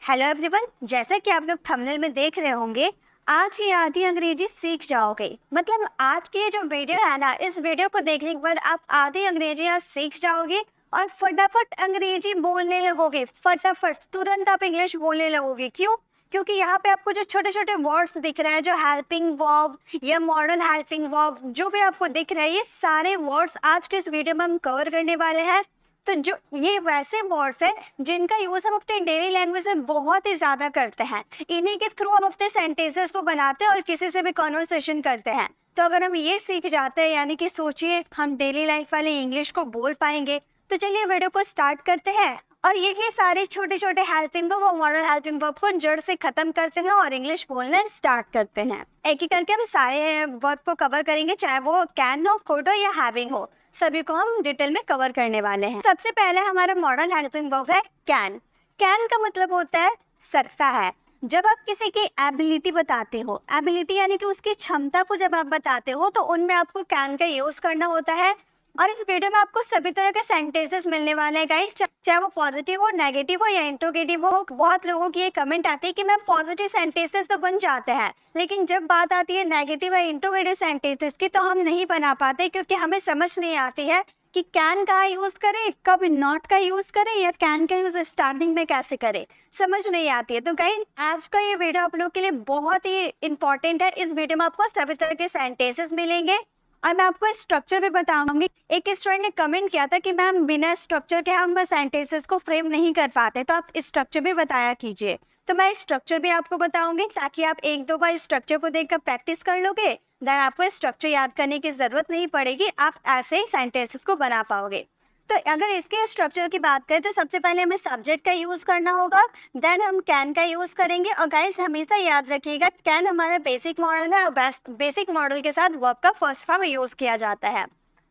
Hello everyone, जैसा कि आप लोग थंबनेल में देख रहे होंगे, आज ये आधी अंग्रेजी सीख जाओगे। मतलब आज की ये जो वीडियो है ना, इस वीडियो को देखने के बाद आप आधी अंग्रेजी आज सीख जाओगे और फटाफट अंग्रेजी बोलने लगोगे। फटाफट तुरंत आप इंग्लिश बोलने लगोगे। क्यों? क्योंकि यहाँ पे आपको जो छोटे छोटे वर्ड्स दिख रहे हैं, जो हेल्पिंग वर्ब या मॉडल हेल्पिंग वर्ब, जो भी आपको दिख रहा है, ये सारे वर्ड्स आज के इस वीडियो में हम कवर करने वाले हैं। तो जो ये वैसे वर्ड्स हैं जिनका यूज़ हम अपने डेली लैंग्वेज में बहुत ही ज़्यादा करते हैं। इन्हीं के थ्रू हम अपने सेंटेंसेस को बनाते हैं और किसी से भी कॉन्वर्सेशन करते हैं। तो अगर हम ये सीख जाते हैं, यानी कि सोचिए हम डेली लाइफ वाले इंग्लिश को बोल पाएंगे। तो चलिए वीडियो को स्टार्ट करते हैं और यही सारे छोटे छोटे हेल्पिंग वर्ब और मॉडल हेल्पिंग वर्ब को जड़ से ख़त्म करते हैं और इंग्लिश बोलना स्टार्ट करते हैं। एक एक करके हम सारे वर्ब को कवर करेंगे, चाहे वो कैन हो, कुड हो या हैविंग हो। सभी को हम डिटेल में कवर करने वाले हैं। सबसे पहले हमारा मॉडल हेल्पिंग वर्ब है कैन। कैन का मतलब होता है सकता है। जब आप किसी की एबिलिटी बताते हो, एबिलिटी यानी कि उसकी क्षमता को जब आप बताते हो, तो उनमें आपको कैन का यूज करना होता है। और इस वीडियो में आपको सभी तरह के सेंटेंसेस मिलने वाले हैं गाइस, चाहे वो पॉजिटिव हो, नेगेटिव हो या इंट्रोगेटिव हो। बहुत लोगों की ये कमेंट आती है कि मैम पॉजिटिव सेंटेंसेस तो बन जाते हैं, लेकिन जब बात आती है नेगेटिव या इंट्रोगेटिव सेंटेंसेस की तो हम नहीं बना पाते, क्योंकि हमें समझ नहीं आती है कि कैन का यूज करें, कब नॉट का यूज करें या कैन का यूज स्टार्टिंग में कैसे करें, समझ नहीं आती है। तो गाइस आज का ये वीडियो आप लोगों के लिए बहुत ही इंपॉर्टेंट है। इस वीडियो में आपको सभी तरह के सेंटेंसेस मिलेंगे और मैं आपको स्ट्रक्चर भी बताऊंगी। एक स्टूडेंट ने कमेंट किया था कि मैम बिना स्ट्रक्चर के हम सेंटेंसेस को फ्रेम नहीं कर पाते, तो आप स्ट्रक्चर भी बताया कीजिए। तो मैं स्ट्रक्चर भी आपको बताऊंगी ताकि आप एक दो बार स्ट्रक्चर को देखकर प्रैक्टिस कर लोगे, देन आपको स्ट्रक्चर याद करने की जरूरत नहीं पड़ेगी, आप ऐसे ही सेंटेंसेस को बना पाओगे। तो अगर इसके स्ट्रक्चर की बात करें तो सबसे पहले हमें सब्जेक्ट का यूज़ करना होगा, देन हम कैन का यूज़ करेंगे। और गाइस हमेशा याद रखिएगा, कैन हमारा बेसिक मॉडल है और बेसिक मॉडल के साथ वर्ब का फर्स्ट फॉर्म यूज़ किया जाता है।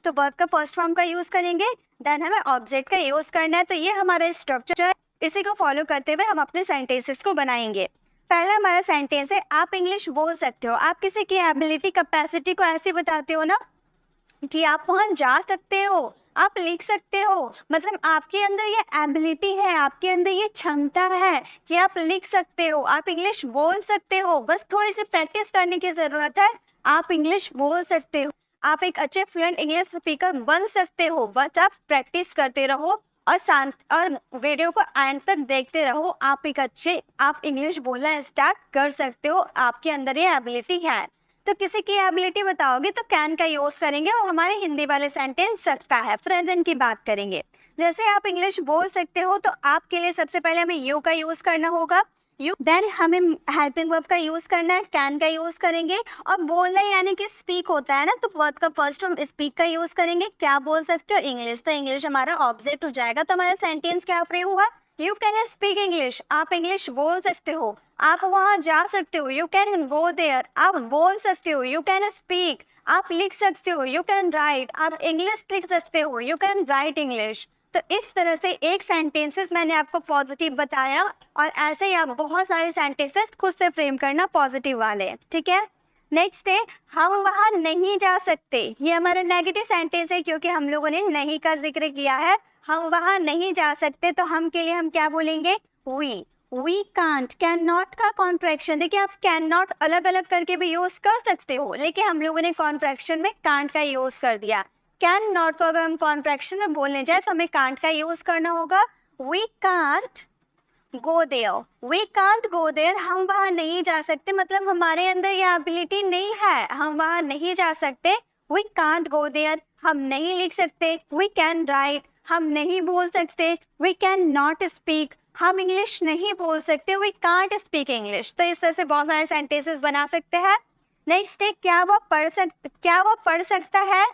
तो वर्ब का फर्स्ट फॉर्म का यूज़ करेंगे, देन हमें ऑब्जेक्ट का यूज़ करना है। तो ये हमारा स्ट्रक्चर है, इसी को फॉलो करते हुए हम अपने सेंटेंसेस को बनाएंगे। पहला हमारा सेंटेंस है, आप इंग्लिश बोल सकते हो। आप किसी की एबिलिटी, कैपेसिटी को ऐसे बताते हो ना कि आप वहाँ जा सकते हो, आप लिख सकते हो। मतलब आपके अंदर ये एबिलिटी है, आपके अंदर ये क्षमता है कि आप लिख सकते हो, आप इंग्लिश बोल सकते हो। बस थोड़ी सी प्रैक्टिस करने की ज़रूरत है, आप इंग्लिश बोल सकते हो। आप एक अच्छे फ्लुएंट इंग्लिश स्पीकर बन सकते हो, बस आप प्रैक्टिस करते रहो और वीडियो को एंड तक देखते रहो। आप इंग्लिश बोलना स्टार्ट कर सकते हो, आपके अंदर ये एबिलिटी है। तो किसी की एबिलिटी बताओगे तो कैन का यूज़ करेंगे और हमारे हिंदी वाले सेंटेंस सकता है, प्रेजेंट की बात करेंगे। जैसे आप इंग्लिश बोल सकते हो तो आपके लिए सबसे पहले हमें यू का यूज़ करना होगा, यू। देन हमें हेल्पिंग वर्ब का यूज़ करना है, कैन का यूज़ करेंगे। और बोलना यानी कि स्पीक होता है ना, तो वर्ब का फर्स्ट हम स्पीक का यूज़ करेंगे। क्या बोल सकते हो? इंग्लिश। तो इंग्लिश हमारा ऑब्जेक्ट हो जाएगा। तो हमारा सेंटेंस क्या फ्रेम हुआ? You can speak English. आप इंग्लिश बोल सकते हो, आप वहाँ जा सकते हो, यू कैन गो देयर। आप बोल सकते हो, यू कैन स्पीक। आप लिख सकते हो, यू कैन राइट। आप इंग्लिश लिख सकते हो, यू कैन राइट इंग्लिश। तो इस तरह से एक सेंटेंसेस मैंने आपको पॉजिटिव बताया और ऐसे ही आप बहुत सारे सेंटेंसेस खुद से फ्रेम करना पॉजिटिव वाले, ठीक है। नेक्स्ट है, हम वहाँ नहीं जा सकते। ये हमारा नेगेटिव सेंटेंस है क्योंकि हम लोगों ने नहीं का जिक्र किया है। हम वहाँ नहीं जा सकते तो हम के लिए हम क्या बोलेंगे? We can't. कैन नॉट का कॉन्ट्रैक्शन, देखिए आप कैन नॉट अलग अलग करके भी यूज कर सकते हो, लेकिन हम लोगों ने कॉन्ट्रैक्शन में कांट का यूज कर दिया। कैन नॉट को अगर हम कॉन्ट्रैक्शन में बोलने जाए तो हमें कांट का यूज करना होगा। We can't go there. We can't go there, हम वहाँ नहीं जा सकते, मतलब हमारे अंदर ये एबिलिटी नहीं है, हम वहाँ नहीं जा सकते। वी कांट गो देयर, हम नहीं लिख सकते। वी कैन राइट, हम नहीं बोल सकते। वी कैन नॉट स्पीक, हम इंग्लिश नहीं बोल सकते। We can't speak English. तो इस तरह से बहुत सारे सेंटेंसेस बना सकते हैं। नेक्स्ट है, क्या वह पढ़ सकता है?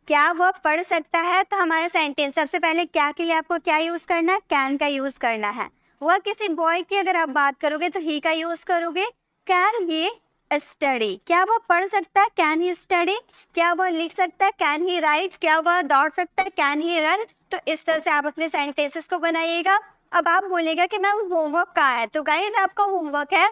क्या वह पढ़ सकता है? तो हमारा सेंटेंस सबसे पहले क्या के लिए आपको क्या यूज़ करना है? कैन का यूज़ करना है। वह किसी बॉय की अगर आप बात करोगे तो ही का यूज़ करोगे। कैन ही स्टडी, क्या वह पढ़ सकता है? Can he study. क्या वह लिख सकता है? Can he right. क्या वह दौड़ सकता है? Can he run. तो इस तरह से आप अपने सेंटेंसेस को बनाइएगा। अब आप बोलेगा कि मैम होमवर्क कहाँ है? तो गाइस आपका होमवर्क है,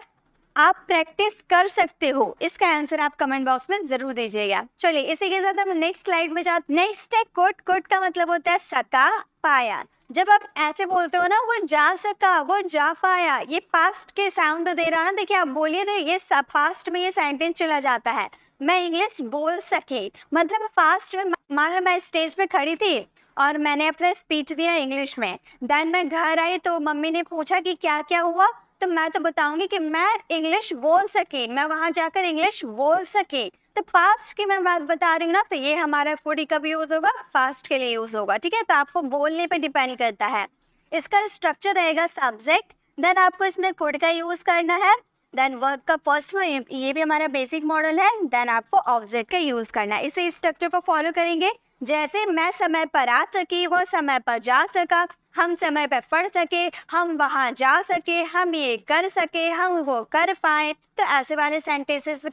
आप प्रैक्टिस कर सकते हो? इसका आंसर आप कमेंट बॉक्स में जरूर दीजिएगा। चलिए इसी के साथ हम नेक्स्ट स्लाइड में जाते। नेक्स्ट है कुड। कुड का मतलब होता है सका, पाया। जब आप ऐसे बोलते हो ना, वो जा सका, वो जा पाया, ये पास्ट के साउंड दे रहा ना, देखिए आप बोलिए तो ये पास्ट में ये सेंटेंस चला जाता है। मैं इंग्लिश बोल सके, मतलब फास्ट में, मान लो मैं स्टेज पे खड़ी थी और मैंने अपना स्पीच दिया इंग्लिश में, देन मैं घर आई तो मम्मी ने पूछा कि क्या क्या हुआ, तो मैं तो बताऊंगी कि मैं इंग्लिश बोल सके, मैं वहां जाकर इंग्लिश बोल सके। तो पास्ट की मैं बात बता रही हूँ ना, तो ये हमारा फूड कब यूज होगा, फास्ट के लिए यूज होगा, ठीक है। तो आपको बोलने पे डिपेंड करता है। इसका स्ट्रक्चर रहेगा सब्जेक्ट, देन आपको इसमें कुड का यूज करना है, देन वर्ब का फर्स्ट में, ये भी हमारा बेसिक मॉडल है, देन आपको ऑब्जेक्ट का यूज करना है। इसे स्ट्रक्चर को फॉलो करेंगे, जैसे मैं समय पर आ सकी, वो समय पर जा सका, हम समय पर पढ़ सके, हम वहाँ जा सके, हम ये कर सके, हम वो कर पाए। तो ऐसे वाले सेंटेंसेस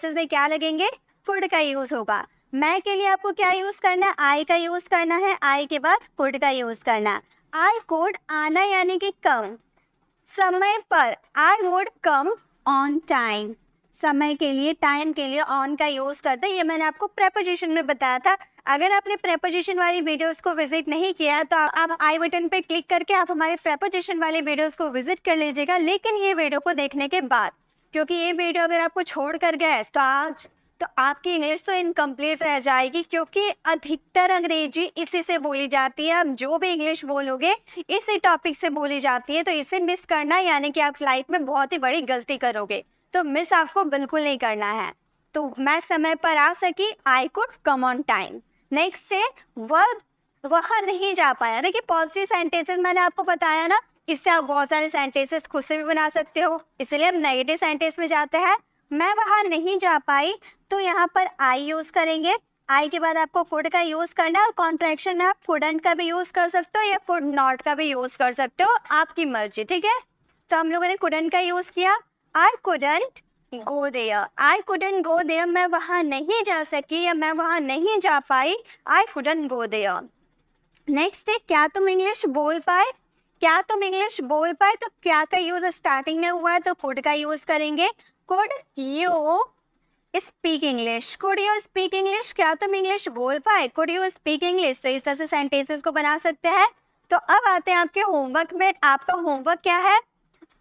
में क्या लगेंगे, कुड का यूज होगा। मैं के लिए आपको क्या यूज करना है, आई का यूज करना है, आई के बाद कुड का यूज करना है। आई कुड, आना यानी कि कम, समय पर, I would come on time, समय के लिए, टाइम के लिए ऑन का यूज करते हैं। ये मैंने आपको प्रेपोजिशन में बताया था। अगर आपने प्रेपोजिशन वाली वीडियोस को विजिट नहीं किया तो आप आई बटन पे क्लिक करके आप हमारे प्रेपोजिशन वाली वीडियोस को विजिट कर लीजिएगा, लेकिन ये वीडियो को देखने के बाद, क्योंकि ये वीडियो अगर आपको छोड़ कर गया तो आपकी इंग्लिश तो इनकम्प्लीट रह जाएगी, क्योंकि अधिकतर अंग्रेजी इसी से बोली जाती है। आप जो भी इंग्लिश बोलोगे इसी टॉपिक से बोली जाती है, तो इसे मिस करना यानी कि आप लाइफ में बहुत ही बड़ी गलती करोगे, तो मिस आपको बिल्कुल नहीं करना है। तो मैं समय पर आ सकी, I could come on time. Next है वर्ब, वहाँ नहीं जा पाया। देखिए पॉजिटिव सेंटेंसेस मैंने आपको बताया ना, इससे आप बहुत सारे सेंटेंसेस खुद से भी बना सकते हो, इसलिए हम नेगेटिव सेंटेंस में जाते हैं। मैं वहाँ नहीं जा पाई, तो यहाँ पर आई यूज करेंगे, आई के बाद आपको कुड का यूज करना है, और कॉन्ट्रैक्शन में आप कुडंट का भी यूज कर सकते हो या कुड नॉट का भी यूज कर सकते हो, आपकी मर्जी, ठीक है। तो हम लोगों ने कुडंट का यूज किया, I couldn't go there, I couldn't go there, मैं वहाँ नहीं जा सकी या मैं वहाँ नहीं जा पाई, I couldn't go there. Next है क्या तुम इंग्लिश बोल पाए, क्या तुम इंग्लिश बोल पाए, तो क्या का यूज स्टार्टिंग में हुआ है तो कुड का यूज करेंगे। Could you speak English, could you speak English, क्या तुम इंग्लिश बोल पाए, कुड यू स्पीक इंग्लिश। तो इस तरह से सेंटेंसेस को बना सकते हैं। तो अब आते हैं आपके होमवर्क में। आपका होमवर्क क्या है,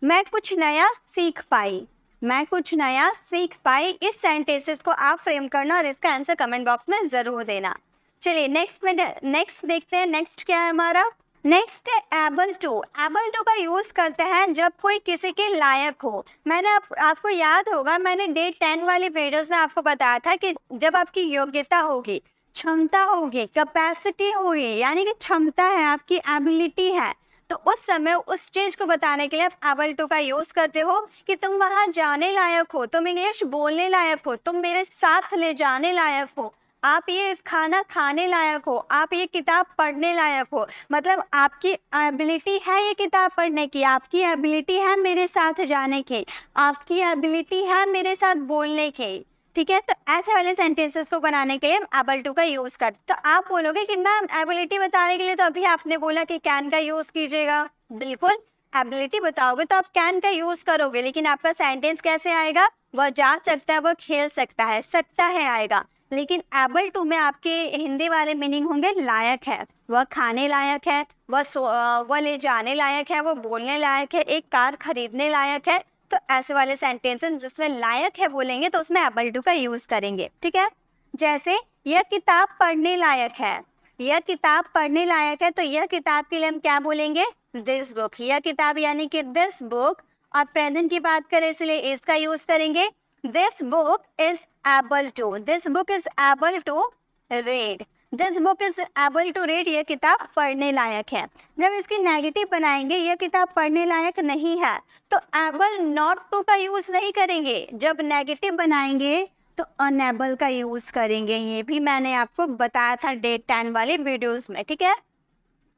मैं कुछ नया सीख पाई, मैं कुछ नया सीख पाई, इस सेंटेंसेस को आप फ्रेम करना और इसका आंसर कमेंट बॉक्स में जरूर देना। चलिए नेक्स्ट देखते हैं। नेक्स्ट क्या है हमारा, नेक्स्ट है एबल टू। एबल टू का यूज करते हैं जब कोई किसी के लायक हो। मैंने आपको याद होगा, मैंने डे 10 वाली वीडियोस में आपको बताया था कि जब आपकी योग्यता होगी, क्षमता होगी, कैपेसिटी होगी, यानी कि क्षमता है, आपकी एबिलिटी है, तो उस समय उस चीज को बताने के लिए आप एबल टू का यूज करते हो कि तुम वहां जाने लायक हो, तुम इंग्लिश बोलने लायक हो, तुम मेरे साथ ले जाने लायक हो, आप ये खाना खाने लायक हो, आप ये किताब पढ़ने लायक हो। मतलब आपकी एबिलिटी है ये किताब पढ़ने की, आपकी एबिलिटी है मेरे साथ जाने की, आपकी एबिलिटी है मेरे साथ बोलने की, ठीक है। तो ऐसे वाले सेंटेंसेस को बनाने के लिए हम एबल टू का यूज करते। तो आप बोलोगे कि मैम एबिलिटी बताने के लिए तो अभी आपने बोला कि कैन का यूज कीजिएगा, बिल्कुल एबिलिटी बताओगे तो आप कैन का यूज करोगे, लेकिन आपका सेंटेंस कैसे आएगा, वह जा सकता है, वह खेल सकता है, सकता है आएगा। लेकिन एबल टू में आपके हिंदी वाले मीनिंग होंगे लायक है, वह खाने लायक है, वह ले जाने लायक है, वह बोलने लायक है, एक कार खरीदने लायक है। तो ऐसे वाले सेंटेंसेस जिसमें लायक है बोलेंगे तो उसमें एबल टू का यूज करेंगे, ठीक है। जैसे यह किताब पढ़ने लायक है, यह किताब पढ़ने लायक है, तो यह किताब के लिए हम क्या बोलेंगे, दिस बुक। यह किताब यानी कि दिस बुक। और प्रेजेंट की बात करें इसलिए इसका यूज करेंगे, this book is able to, this book is able to read, this book is able to read, यह किताब पढ़ने लायक है। जब इसकी नेगेटिव बनाएंगे, यह किताब पढ़ने लायक नहीं है, तो एबल नॉट टू का यूज नहीं करेंगे। जब नेगेटिव बनाएंगे तो अनएबल का यूज करेंगे, ये भी मैंने आपको बताया था डे 10 वाले वीडियोस में, ठीक है।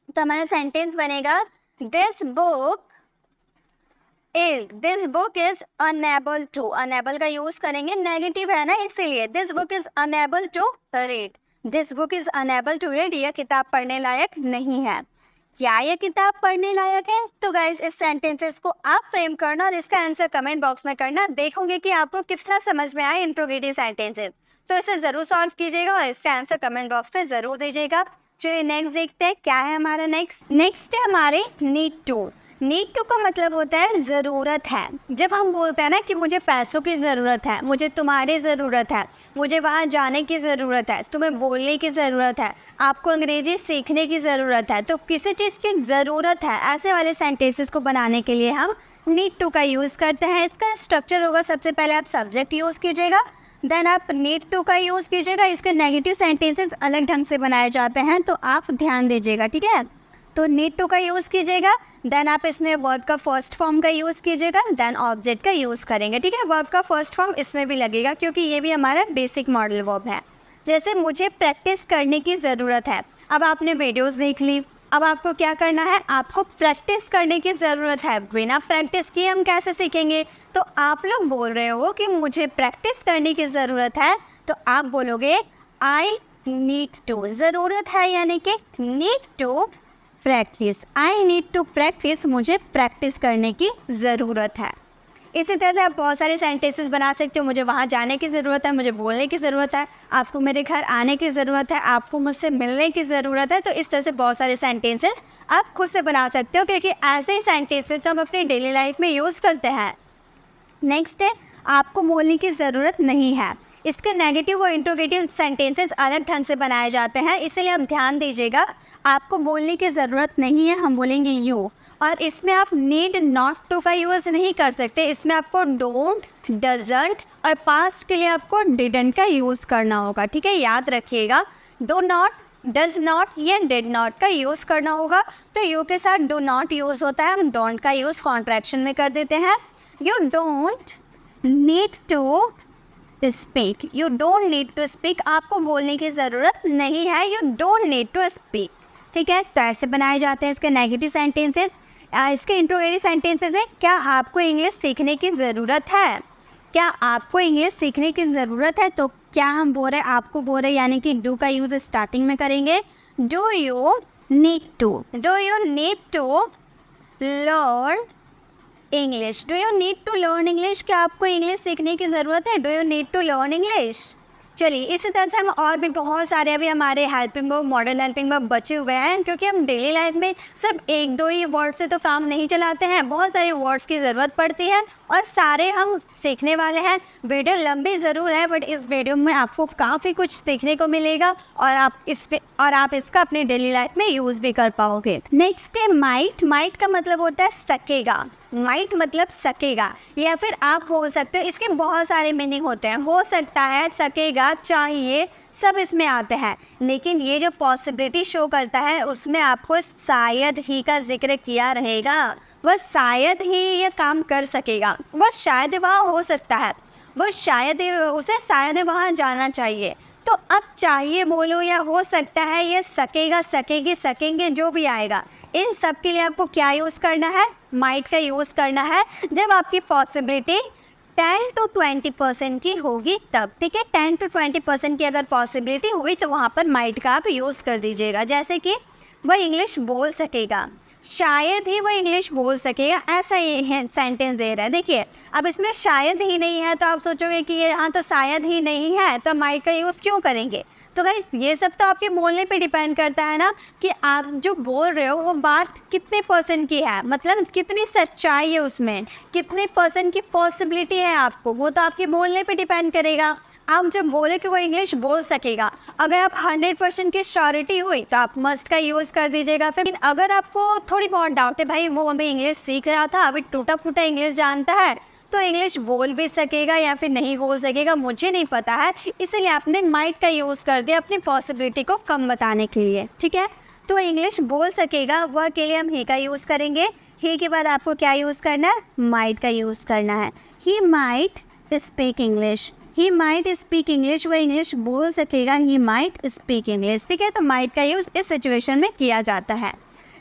तो हमारा सेंटेंस बनेगा this book is unable to, unable का यूज करेंगे, नेगेटिव है ना इसीलिए, this book is unable to read, this book is unable to read, यह किताब पढ़ने लायक नहीं है। क्या ये किताब पढ़ने लायक है? तो गाइस इस सेंटेंसेस को आप फ्रेम करना और इसका आंसर कमेंट बॉक्स में करना। देखोगे कि आपको कितना समझ में आए इंट्रोगेटिव सेंटेंसेस। तो इसे ज़रूर सॉल्व कीजिएगा और इसका आंसर कमेंट बॉक्स में ज़रूर दीजिएगा। चलिए नेक्स्ट देखते हैं क्या है हमारा नेक्स्ट है हमारे नीड टू। नीड टू का मतलब होता है ज़रूरत है। जब हम बोलते हैं ना कि मुझे पैसों की ज़रूरत है, मुझे तुम्हारी ज़रूरत है, मुझे वहाँ जाने की ज़रूरत है, तुम्हें बोलने की ज़रूरत है, आपको अंग्रेजी सीखने की ज़रूरत है, तो किसी चीज़ की ज़रूरत है, ऐसे वाले सेंटेंसेस को बनाने के लिए हम नीड टू का यूज़ करते हैं। इसका स्ट्रक्चर होगा, सबसे पहले आप सब्जेक्ट यूज़ कीजिएगा, देन आप नीड टू का यूज़ कीजिएगा। इसके नेगेटिव सेंटेंसेस अलग ढंग से बनाए जाते हैं, तो आप ध्यान दीजिएगा, ठीक है। तो नीड टू का यूज़ कीजिएगा, देन आप इसमें वर्ब का फर्स्ट फॉर्म का यूज़ कीजिएगा, देन ऑब्जेक्ट का यूज़ करेंगे, ठीक है। वर्ब का फर्स्ट फॉर्म इसमें भी लगेगा क्योंकि ये भी हमारा बेसिक मॉडल वर्ब है। जैसे मुझे प्रैक्टिस करने की ज़रूरत है। अब आपने वीडियोस देख ली, अब आपको क्या करना है, आपको प्रैक्टिस करने की ज़रूरत है। बिना प्रैक्टिस किए हम कैसे सीखेंगे? तो आप लोग बोल रहे हो कि मुझे प्रैक्टिस करने की ज़रूरत है, तो आप बोलोगे आई नीड टू। ज़रूरत है यानी कि need to practise, I need to practise, मुझे प्रैक्टिस करने की ज़रूरत है। इसी तरह से आप बहुत सारे सेंटेंसेस बना सकते हो। मुझे वहाँ जाने की ज़रूरत है, मुझे बोलने की ज़रूरत है, आपको मेरे घर आने की ज़रूरत है, आपको मुझसे मिलने की ज़रूरत है। तो इस तरह से बहुत सारे सेंटेंसेस आप खुद से बना सकते हो क्योंकि ऐसे ही सेंटेंसेस हम अपनी डेली लाइफ में यूज़ करते हैं। नेक्स्ट है आपको बोलने की ज़रूरत नहीं है। इसके नेगेटिव और इंट्रोगेटिव सेंटेंसेस अलग ढंग से बनाए जाते हैं, इसलिए आप ध्यान दीजिएगा। आपको बोलने की ज़रूरत नहीं है, हम बोलेंगे यू, और इसमें आप नीड नॉट टू का यूज़ नहीं कर सकते। इसमें आपको डोंट, डजंट और पास्ट के लिए आपको डिडंट का यूज़ करना होगा, ठीक है। याद रखिएगा, डू नॉट, डज नॉट या डिड नॉट का यूज़ करना होगा। तो यू के साथ डू नॉट यूज़ होता है, हम डोंट का यूज़ कॉन्ट्रैक्शन में कर देते हैं। You don't need to speak, you don't need to speak, आपको बोलने की ज़रूरत नहीं है, you don't need to speak, ठीक है। तो ऐसे बनाए जाते हैं इसके नेगेटिव सेंटेंसेस। इसके इंट्रोगेटिव सेंटेंसेस है, क्या आपको इंग्लिश सीखने की ज़रूरत है? क्या आपको इंग्लिश सीखने की ज़रूरत है? तो क्या हम बोल रहे हैं, आपको बोल रहे हैं, यानी कि डू का यूज़ स्टार्टिंग में करेंगे। Do you need to, do you need to learn English, do you need to learn English, क्या आपको इंग्लिश सीखने की ज़रूरत है? Do you need to learn English. चलिए इसी तरह से हम और भी बहुत सारे अभी हमारे helping verb, modern helping verb बचे हुए हैं, क्योंकि हम डेली लाइफ में सिर्फ एक दो ही वर्ड से तो काम नहीं चलाते हैं, बहुत सारे वर्ड्स की ज़रूरत पड़ती है और सारे हम सीखने वाले हैं। वीडियो लंबी ज़रूर है, बट इस वीडियो में आपको काफ़ी कुछ सीखने को मिलेगा और आप इसका अपनी डेली लाइफ में यूज़ भी कर पाओगे। नेक्स्ट है माइट। माइट का मतलब होता है सकेगा, माइट मतलब सकेगा, या फिर आप बोल सकते हो, इसके बहुत सारे मीनिंग होते हैं। हो सकता है, सकेगा, चाहिए, सब इसमें आते हैं, लेकिन ये जो पॉसिबिलिटी शो करता है उसमें आपको शायद ही का जिक्र किया रहेगा। वह शायद ही ये काम कर सकेगा, वह शायद वहाँ हो सकता है, वह शायद उसे शायद वहाँ जाना चाहिए। तो अब चाहिए बोलो या हो सकता है, ये सकेगा, सकेगी, सकेंगे, जो भी आएगा, इन सब के लिए आपको क्या यूज़ करना है? माइट का यूज़ करना है। जब आपकी पॉसिबिलिटी 10 to 20% की होगी तब, ठीक है। 10 to 20% की अगर पॉसिबिलिटी हुई तो वहाँ पर माइट का आप यूज़ कर दीजिएगा। जैसे कि वह इंग्लिश बोल सकेगा, शायद ही वह इंग्लिश बोल सकेगा, ऐसा ये सेंटेंस दे रहा है। देखिए अब इसमें शायद ही नहीं है तो आप सोचोगे कि ये यहाँ तो शायद ही नहीं है, तो माइट का यूज़ क्यों करेंगे? तो गाइस ये सब तो आपके बोलने पे डिपेंड करता है ना, कि आप जो बोल रहे हो वो बात कितने % की है, मतलब कितनी सच्चाई है उसमें, कितने % की पॉसिबिलिटी है आपको, वो तो आपके बोलने पे डिपेंड करेगा। आप जब बोले कि वो इंग्लिश बोल सकेगा, अगर आप 100% की श्योरिटी हुई तो आप मस्ट का यूज़ कर दीजिएगा। फिर अगर आपको थोड़ी बहुत डाउट है, भाई वो अभी इंग्लिश सीख रहा था, अभी टूटा फूटा इंग्लिश जानता है, तो इंग्लिश बोल भी सकेगा या फिर नहीं बोल सकेगा, मुझे नहीं पता है, इसलिए आपने माइट का यूज़ कर दिया अपनी पॉसिबिलिटी को कम बताने के लिए, ठीक है। तो इंग्लिश बोल सकेगा, वह के लिए हम ही का यूज़ करेंगे। ही के बाद आपको क्या यूज़ करना है? माइट का यूज़ करना है। He might speak English, he might speak English, वह इंग्लिश बोल सकेगा, ही माइट स्पीक इंग्लिश, ठीक है। तो माइट का यूज़ इस सिचुएशन में किया जाता है।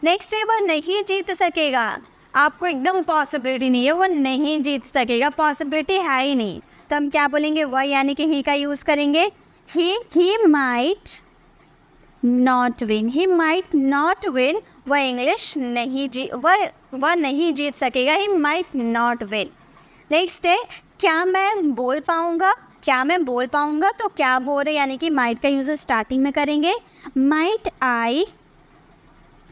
नेक्स्ट है, वह नहीं जीत सकेगा, आपको एकदम पॉसिबिलिटी नहीं है, वो नहीं जीत सकेगा, पॉसिबिलिटी है ही नहीं, तो हम क्या बोलेंगे? वह यानी कि ही का यूज़ करेंगे। He might not win, he might not win, वह इंग्लिश नहीं वह नहीं जीत सकेगा, he might not win. Next है क्या मैं बोल पाऊँगा, क्या मैं बोल पाऊँगा, तो क्या बोल रहे यानी कि माइट का यूज़ स्टार्टिंग में करेंगे। Might I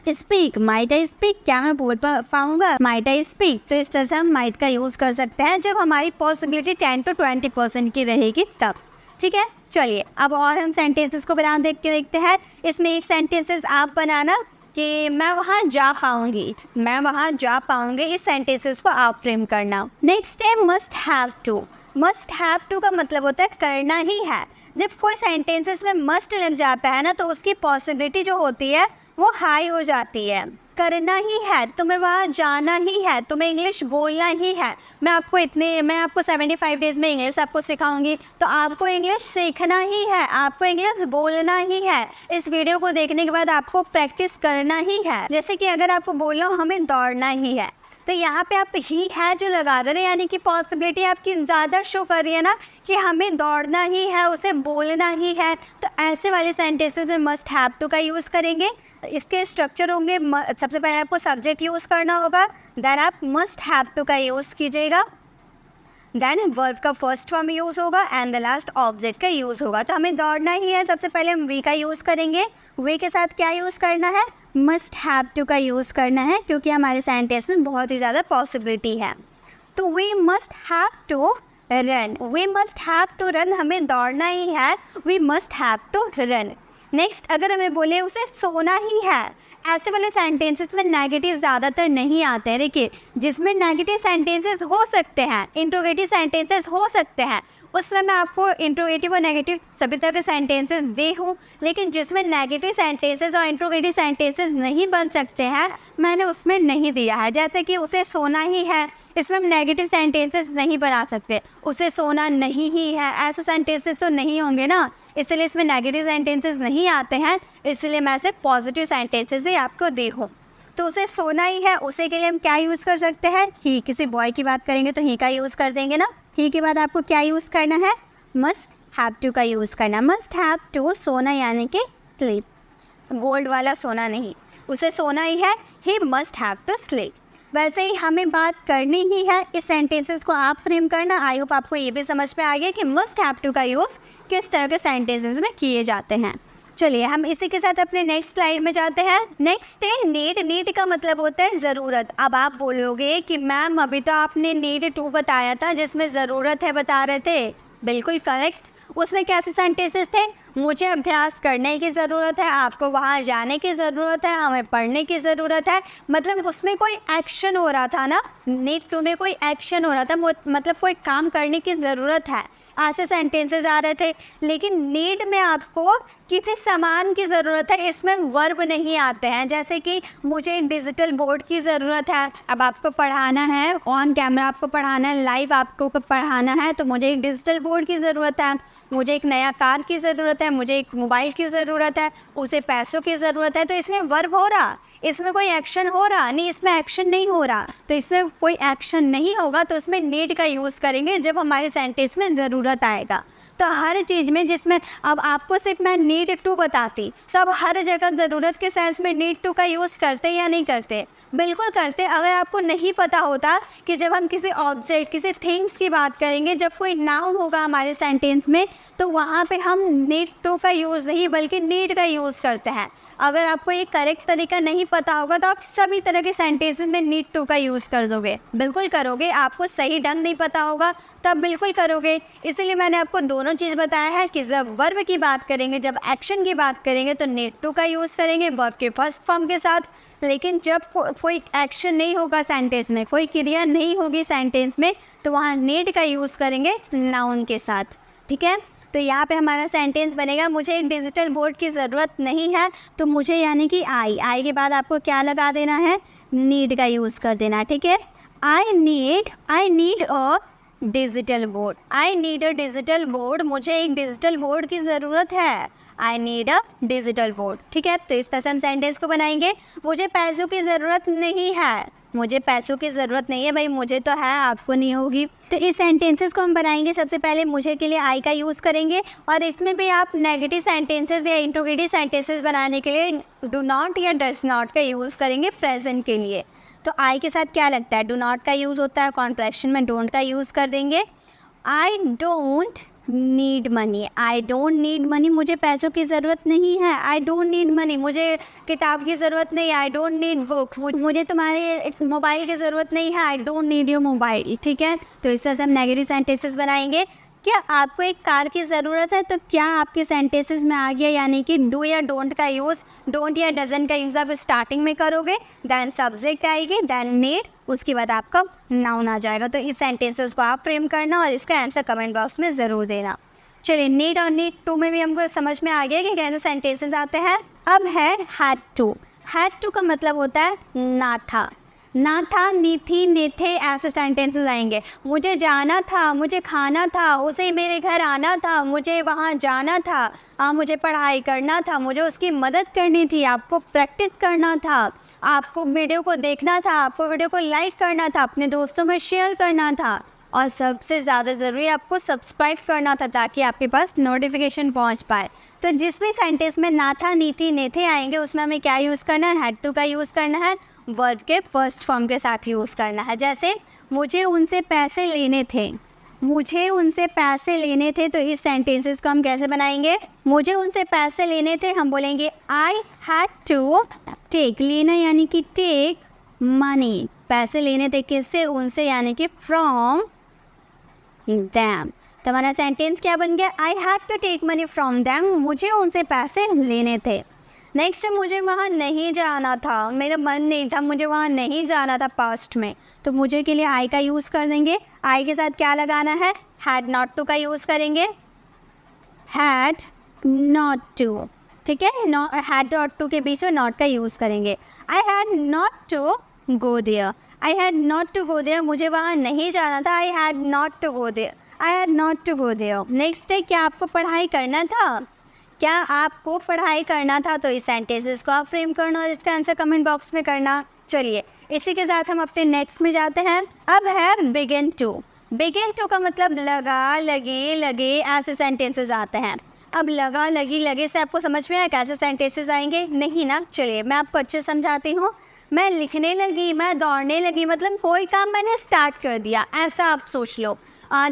speak, might I speak, क्या मैं बोल पाऊँगा, माइट आई स्पीक। तो इस तरह से हम माइट का यूज़ कर सकते हैं जब हमारी पॉसिबिलिटी 10 to 20% की रहेगी तब। ठीक है, चलिए अब और हम सेंटेंसेस को बना देखते हैं। इसमें एक सेंटेंसेस आप बनाना कि मैं वहाँ जा पाऊँगी, मैं वहाँ जा पाऊँगी, इस सेंटेंसेस को आप फ्रेम करना। नेक्स्ट है must have to. Must have to का मतलब होता है करना ही है। जब कोई सेंटेंसेस में मस्ट लग जाता है ना तो उसकी पॉसिबिलिटी जो होती है वो हाई हो जाती है। करना ही है, तुम्हें वहाँ जाना ही है, तुम्हें इंग्लिश बोलना ही है। मैं आपको 75 डेज में इंग्लिश आपको सिखाऊंगी, तो आपको इंग्लिश सीखना ही है, आपको इंग्लिश बोलना ही है। इस वीडियो को देखने के बाद आपको प्रैक्टिस करना ही है। जैसे कि अगर आपको बोलना हो हमें दौड़ना ही है, तो यहाँ पे आप ही है जो लगा दे रहे हैं, यानी कि पॉसिबिलिटी आपकी ज़्यादा शो कर रही है ना कि हमें दौड़ना ही है, उसे बोलना ही है। तो ऐसे वाले सेंटेंसेस में मस्ट हैव टू का यूज़ करेंगे। इसके स्ट्रक्चर होंगे, सबसे पहले आपको सब्जेक्ट यूज़ करना होगा, देन आप मस्ट हैव टू का यूज़ कीजिएगा, देन वर्ब का फर्स्ट फॉर्म यूज़ होगा एंड द लास्ट ऑब्जेक्ट का यूज़ होगा। तो हमें दौड़ना ही है, सबसे पहले हम वी का यूज़ करेंगे। वे के साथ क्या यूज़ करना है, मस्ट हैव टू का यूज़ करना है, क्योंकि हमारे सेंटेंस में बहुत ही ज़्यादा पॉसिबिलिटी है। तो we must have to run, we must have to run, हमें दौड़ना ही है, we must have to run. Next अगर हमें बोले उसे सोना ही है, ऐसे वाले सेंटेंसेस में नेगेटिव ज़्यादातर नहीं आते हैं। देखिए जिसमें नेगेटिव सेंटेंसेस हो सकते हैं, इंट्रोगेटिव सेंटेंसेस हो सकते हैं, उसमें मैं आपको इंट्रोगेटिव और नेगेटिव सभी तरह के सेंटेंसेस दे हूँ, लेकिन जिसमें नेगेटिव सेंटेंसेस और इंट्रोगेटिव सेंटेंसेस नहीं बन सकते हैं मैंने उसमें नहीं दिया है। जैसे कि उसे सोना ही है, इसमें हम नेगेटिव सेंटेंसेस नहीं बना सकते, उसे सोना नहीं ही है, ऐसे सेंटेंसेस तो नहीं होंगे ना, इसलिए इसमें नेगेटिव सेंटेंसेस नहीं आते हैं, इसलिए मैं सिर्फ पॉजिटिव सेंटेंसेस ही आपको दे हूँ। तो उसे सोना ही है, उसे के लिए हम क्या यूज़ कर सकते हैं, ही। किसी बॉय की बात करेंगे तो ही का यूज़ कर देंगे ना। ही के बाद आपको क्या यूज़ करना है, मस्ट हैव टू का यूज़ करना। मस्ट हैव टू सोना यानी कि स्लीप, गोल्ड वाला सोना नहीं, उसे सोना ही है, he must have to sleep. वैसे ही हमें बात करनी ही है, इस सेंटेंसेस को आप फ्रेम करना। आई होप आपको ये भी समझ में आ गया कि मस्ट हैव टू का यूज़ किस तरह के सेंटेंसेस में किए जाते हैं। चलिए हम इसी के साथ अपने नेक्स्ट स्लाइड में जाते हैं। नेक्स्ट है नीड। नीड का मतलब होता है ज़रूरत। अब आप बोलोगे कि मैम अभी तो आपने नीड टू बताया था जिसमें ज़रूरत है बता रहे थे, बिल्कुल करेक्ट। उसमें कैसे सेंटेंसेस थे, मुझे अभ्यास करने की ज़रूरत है, आपको वहाँ जाने की ज़रूरत है, हमें पढ़ने की ज़रूरत है। मतलब उसमें कोई एक्शन हो रहा था ना, नीड टू में कोई एक्शन हो रहा था, मतलब कोई काम करने की ज़रूरत है, ऐसे सेंटेंसेस आ रहे थे। लेकिन नीड में आपको किसी सामान की ज़रूरत है, इसमें वर्ब नहीं आते हैं। जैसे कि मुझे एक डिजिटल बोर्ड की ज़रूरत है, अब आपको पढ़ाना है, ऑन कैमरा आपको पढ़ाना है, लाइव आपको पढ़ाना है, तो मुझे एक डिजिटल बोर्ड की ज़रूरत है, मुझे एक नया कार की ज़रूरत है, मुझे एक मोबाइल की ज़रूरत है, उसे पैसों की ज़रूरत है। तो इसमें वर्ब हो रहा, इसमें कोई एक्शन हो रहा नहीं, इसमें एक्शन नहीं हो रहा, तो इसमें कोई एक्शन नहीं होगा, तो इसमें नीड का यूज़ करेंगे जब हमारे सेंटेंस में ज़रूरत आएगा। तो हर चीज़ में जिसमें अब आपको सिर्फ मैं नीड टू बताती, सब हर जगह ज़रूरत के सेंस में नीड टू का यूज़ करते या नहीं करते, बिल्कुल करते। अगर आपको नहीं पता होता कि जब हम किसी ऑब्जेक्ट, किसी थिंग्स की बात करेंगे, जब कोई नाउन होगा हमारे सेंटेंस में, तो वहाँ पे हम नीड टू का यूज़ नहीं बल्कि नीड का यूज़ करते हैं। अगर आपको ये करेक्ट तरीका नहीं पता होगा तो आप सभी तरह के सेंटेंसेस में नीड टू का यूज़ कर दोगे, बिल्कुल करोगे। आपको सही ढंग नहीं पता होगा तब बिल्कुल करोगे। इसीलिए मैंने आपको दोनों चीज़ बताया है कि जब वर्ब की बात करेंगे, जब एक्शन की बात करेंगे तो नीड टू का यूज़ करेंगे वर्ब के फर्स्ट फॉर्म के साथ। लेकिन जब कोई एक्शन नहीं होगा सेंटेंस में, कोई क्रिया नहीं होगी सेंटेंस में, तो वहाँ नीड का यूज़ करेंगे नाउन के साथ। ठीक है, तो यहाँ पे हमारा सेंटेंस बनेगा, मुझे एक डिजिटल बोर्ड की ज़रूरत नहीं है, तो मुझे यानी कि आई के बाद आपको क्या लगा देना है, नीड का यूज़ कर देना। ठीक है, I need a digital board, I need a digital board, मुझे एक डिजिटल बोर्ड की ज़रूरत है, I need a digital board. ठीक है, तो इस तरह से हम सेंटेंस को बनाएंगे। मुझे पैसों की ज़रूरत नहीं है, मुझे पैसों की ज़रूरत नहीं है भाई, मुझे तो है, आपको नहीं होगी। तो इस सेंटेंसेस को हम बनाएंगे। सबसे पहले मुझे के लिए आई का यूज़ करेंगे, और इसमें भी आप नेगेटिव सेंटेंसेस या इंट्रोगेटिव सेंटेंसेस बनाने के लिए डू नॉट या डज नॉट का यूज़ करेंगे प्रेजेंट के लिए। तो आई के साथ क्या लगता है, डू नॉट का यूज़ होता है, कॉन्ट्रैक्शन में डोंट का यूज़ कर देंगे। I don't need money, I don't need money, मुझे पैसों की ज़रूरत नहीं है। आई डोंट नीड मनी, मुझे किताब की ज़रूरत नहीं है। आई डोंट नीड बुक, मुझे तुम्हारे मोबाइल की ज़रूरत नहीं है। I don't need your mobile. ठीक है, तो इस तरह से हम नेगेटिव सेंटेंसेस बनाएंगे। क्या आपको एक कार की ज़रूरत है, तो क्या आपके सेंटेंसेस में आ गया, यानी कि डू या डोंट का यूज़, डोंट या डजन का यूज़ आप स्टार्टिंग में करोगे, देन सब्जेक्ट आएगी, देन नीड, उसके बाद आपका नाउन आ जाएगा। तो इस सेंटेंसेस को आप फ्रेम करना और इसका आंसर कमेंट बॉक्स में ज़रूर देना। चलिए, नीड और नीड टू में भी हमको समझ में आ गया कि कैसे सेंटेंसेस आते हैं। अब है हैड टू। हैड टू का मतलब होता है ना था, ना था, नी थी, ने थे, ऐसे सेंटेंसेस आएंगे। मुझे जाना था, मुझे खाना था, उसे मेरे घर आना था, मुझे वहाँ जाना था, मुझे पढ़ाई करना था, मुझे उसकी मदद करनी थी, आपको प्रैक्टिस करना था, आपको वीडियो को देखना था, आपको वीडियो को लाइक करना था, अपने दोस्तों में शेयर करना था, और सबसे ज़्यादा ज़रूरी आपको सब्सक्राइब करना था ताकि आपके पास नोटिफिकेशन पहुंच पाए। तो जिस भी सेंटेंस में ना था, नी थी, ने थे आएंगे, उसमें हमें क्या यूज़ करना है, हैड टू का यूज़ करना है, वर्ब के फर्स्ट फॉर्म के साथ यूज़ करना है। जैसे मुझे उनसे पैसे लेने थे, मुझे उनसे पैसे लेने थे, तो इस सेंटेंसेस को हम कैसे बनाएंगे, मुझे उनसे पैसे लेने थे, हम बोलेंगे आई हैड टू टेक, लेना यानी कि टेक मनी, पैसे लेने थे किससे, उनसे, यानी कि फ्रॉम दैम। तो हमारा सेंटेंस क्या बन गया, I had to take money from them, मुझे उनसे पैसे लेने थे। नेक्स्ट, मुझे वहाँ नहीं जाना था, मेरा मन नहीं था, मुझे वहाँ नहीं जाना था पास्ट में, तो मुझे के लिए आई का यूज़ कर देंगे। आई के साथ क्या लगाना है, हैड नॉट टू का यूज़ करेंगे, हैड नॉट टू। ठीक है, हैड नॉट टू के बीच में नॉट का यूज़ करेंगे। I had not to go there, I had not to go there, मुझे वहाँ नहीं जाना था, I had not to go there, I had not to go there. Next है, क्या आपको पढ़ाई करना था, क्या आपको पढ़ाई करना था, तो इस सेंटेंसेस को आप फ्रेम करना और इसका आंसर कमेंट बॉक्स में करना। चलिए, इसी के साथ हम अपने नेक्स्ट में जाते हैं। अब है बिगिन टू। बिगिन टू का मतलब लगा, लगे, लगे, ऐसे सेंटेंसेस आते हैं। अब लगा, लगी, लगे से आपको समझ में आया कैसे सेंटेंसेस आएंगे, नहीं ना? चलिए, मैं आपको अच्छे समझाती हूँ। मैं लिखने लगी, मैं दौड़ने लगी, मतलब कोई काम मैंने स्टार्ट कर दिया, ऐसा आप सोच लो।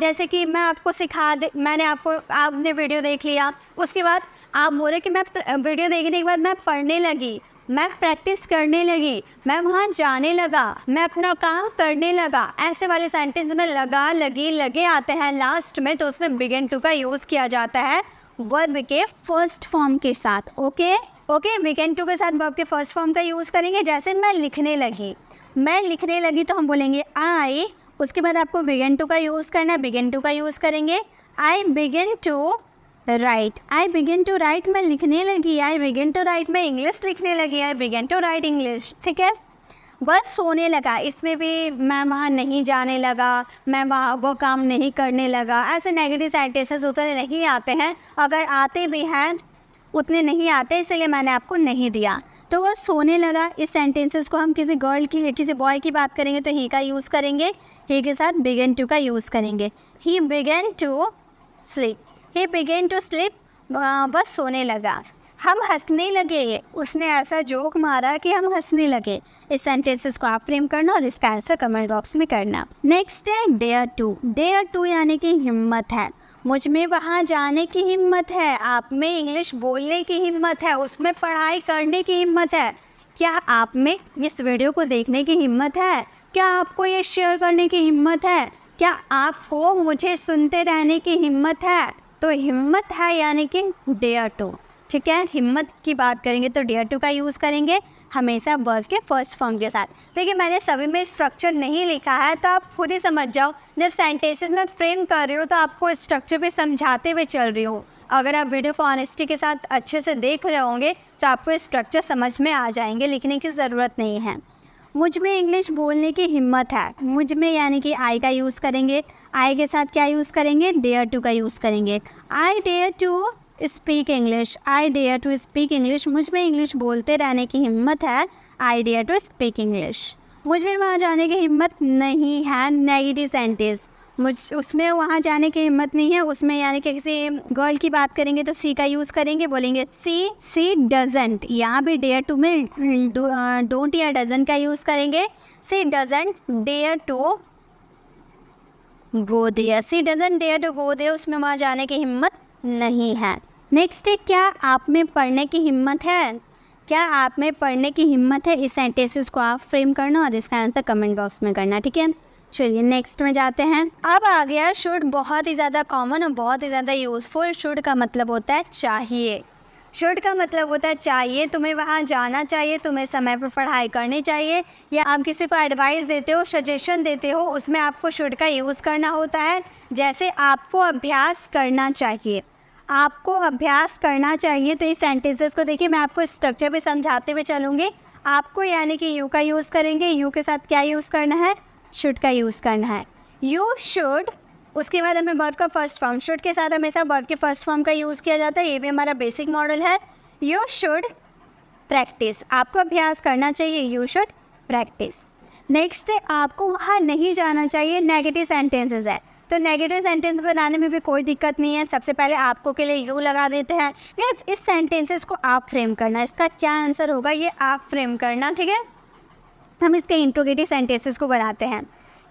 जैसे कि मैं आपको आपने वीडियो देख लिया, उसके बाद आप बोले कि मैं वीडियो देखने के बाद मैं पढ़ने लगी, मैं प्रैक्टिस करने लगी, मैं वहाँ जाने लगा, मैं अपना काम करने लगा, ऐसे वाले सेंटेंस में लगा, लगी, लगे आते हैं लास्ट में, तो उसमें बिगिन टू का यूज़ किया जाता है वर्ब के फर्स्ट फॉर्म के साथ। ओके, बिगिन टू के साथ वर्ब के फर्स्ट फॉर्म का यूज़ करेंगे। जैसे मैं लिखने लगी, तो हम बोलेंगे आई, उसके बाद आपको बिगिन टू का यूज़ करना है, बिगिन टू का यूज़ करेंगे। I begin to write, I begin to write, मैं लिखने लगी, आई बिगिन टू राइट, मैं इंग्लिश लिखने लगी, I begin to write English. ठीक है, बस सोने लगा, इसमें भी मैं वहाँ नहीं जाने लगा, मैं वहाँ वो काम नहीं करने लगा, ऐसे नेगेटिव सेंटेंसेस उतने नहीं आते हैं, अगर आते भी हैं उतने नहीं आते, इसलिए मैंने आपको नहीं दिया। तो वो सोने लगा, इस सेंटेंसेस को हम किसी गर्ल की, किसी बॉय की बात करेंगे तो ही का यूज़ करेंगे, ही के साथ बिगिन टू का यूज़ करेंगे। He begin to sleep, he begin to sleep, बस सोने लगा। हम हंसने लगे, उसने ऐसा जोक मारा कि हम हंसने लगे। इस सेंटेंसेस को आप फ्रेम करना और इसका आंसर कमेंट बॉक्स में करना। नेक्स्ट है डेयर टू। डेयर टू यानी कि हिम्मत है, मुझ में वहाँ जाने की हिम्मत है, आप में इंग्लिश बोलने की हिम्मत है, उसमें पढ़ाई करने की हिम्मत है। क्या आप में इस वीडियो को देखने की हिम्मत है? क्या आपको ये शेयर करने की हिम्मत है? क्या आपको मुझे सुनते रहने की हिम्मत है? तो हिम्मत है यानी कि डेयर टू। ठीक है, हिम्मत की बात करेंगे तो डेयर टू का यूज़ करेंगे हमेशा वर्ब के फर्स्ट फॉर्म के साथ। देखिए, मैंने सभी में स्ट्रक्चर नहीं लिखा है, तो आप खुद ही समझ जाओ। जब सेंटेंसेस में फ्रेम कर रही हो तो आपको स्ट्रक्चर भी समझाते हुए चल रही हूँ। अगर आप वीडियो को ऑनेस्टी के साथ अच्छे से देख रहे होंगे तो आपको स्ट्रक्चर समझ में आ जाएंगे, लिखने की ज़रूरत नहीं है। मुझ में इंग्लिश बोलने की हिम्मत है, मुझ में यानी कि आई का यूज़ करेंगे। आई के साथ क्या यूज़ करेंगे? डेयर टू का यूज़ करेंगे। I dare to speak English, I dare to speak English, मुझ में इंग्लिश बोलते रहने की हिम्मत है, I dare to speak English. मुझे वहाँ जाने की हिम्मत नहीं है, नेगेटिव सेंटेंस, उसमें वहाँ जाने की हिम्मत नहीं है, उसमें यानी कि किसी गर्ल की बात करेंगे तो सी का यूज़ करेंगे, बोलेंगे सी डजंट। यहाँ भी डेयर टू में डोंट या डजंट का यूज़ करेंगे। She doesn't dare to go there, she doesn't dare to go there, उसमें वहाँ जाने की हिम्मत नहीं है। नेक्स्ट है, क्या आप में पढ़ने की हिम्मत है? क्या आप में पढ़ने की हिम्मत है? इस सेंटेंसेस को आप फ्रेम करना और इसका आंसर कमेंट बॉक्स में करना, ठीक है। चलिए नेक्स्ट में जाते हैं। अब आ गया शुड, बहुत ही ज़्यादा कॉमन और बहुत ही ज़्यादा यूज़फुल। शुड का मतलब होता है चाहिए। शुड का मतलब होता है चाहिए, तुम्हें वहाँ जाना चाहिए, तुम्हें समय पर पढ़ाई करनी चाहिए, या आप किसी को एडवाइस देते हो, सजेशन देते हो, उसमें आपको शुड का यूज़ करना होता है। जैसे आपको अभ्यास करना चाहिए, आपको अभ्यास करना चाहिए। तो इस सेंटेंसेस को देखिए, मैं आपको स्ट्रक्चर पे समझाते हुए चलूँगी। आपको यानी कि यू का यूज़ करेंगे, यू के साथ क्या यूज़ करना है? शुड का यूज़ करना है। यू शुड, उसके बाद हमें वर्ब का फर्स्ट फॉर्म, शुड के साथ हमेशा वर्ब के फर्स्ट फॉर्म का यूज़ किया जाता है, ये भी हमारा बेसिक मॉडल है। यू शुड प्रैक्टिस, आपको अभ्यास करना चाहिए, यू शुड प्रैक्टिस। नेक्स्ट है, आपको वहाँ नहीं जाना चाहिए, नेगेटिव सेंटेंसेस है। तो नेगेटिव सेंटेंस बनाने में भी कोई दिक्कत नहीं है। सबसे पहले आपको के लिए यू लगा देते हैं। यस, इस सेंटेंसेस को आप फ्रेम करना, इसका क्या आंसर होगा ये आप फ्रेम करना, ठीक है। हम इसके इंट्रोगेटिव सेंटेंसेस को बनाते हैं।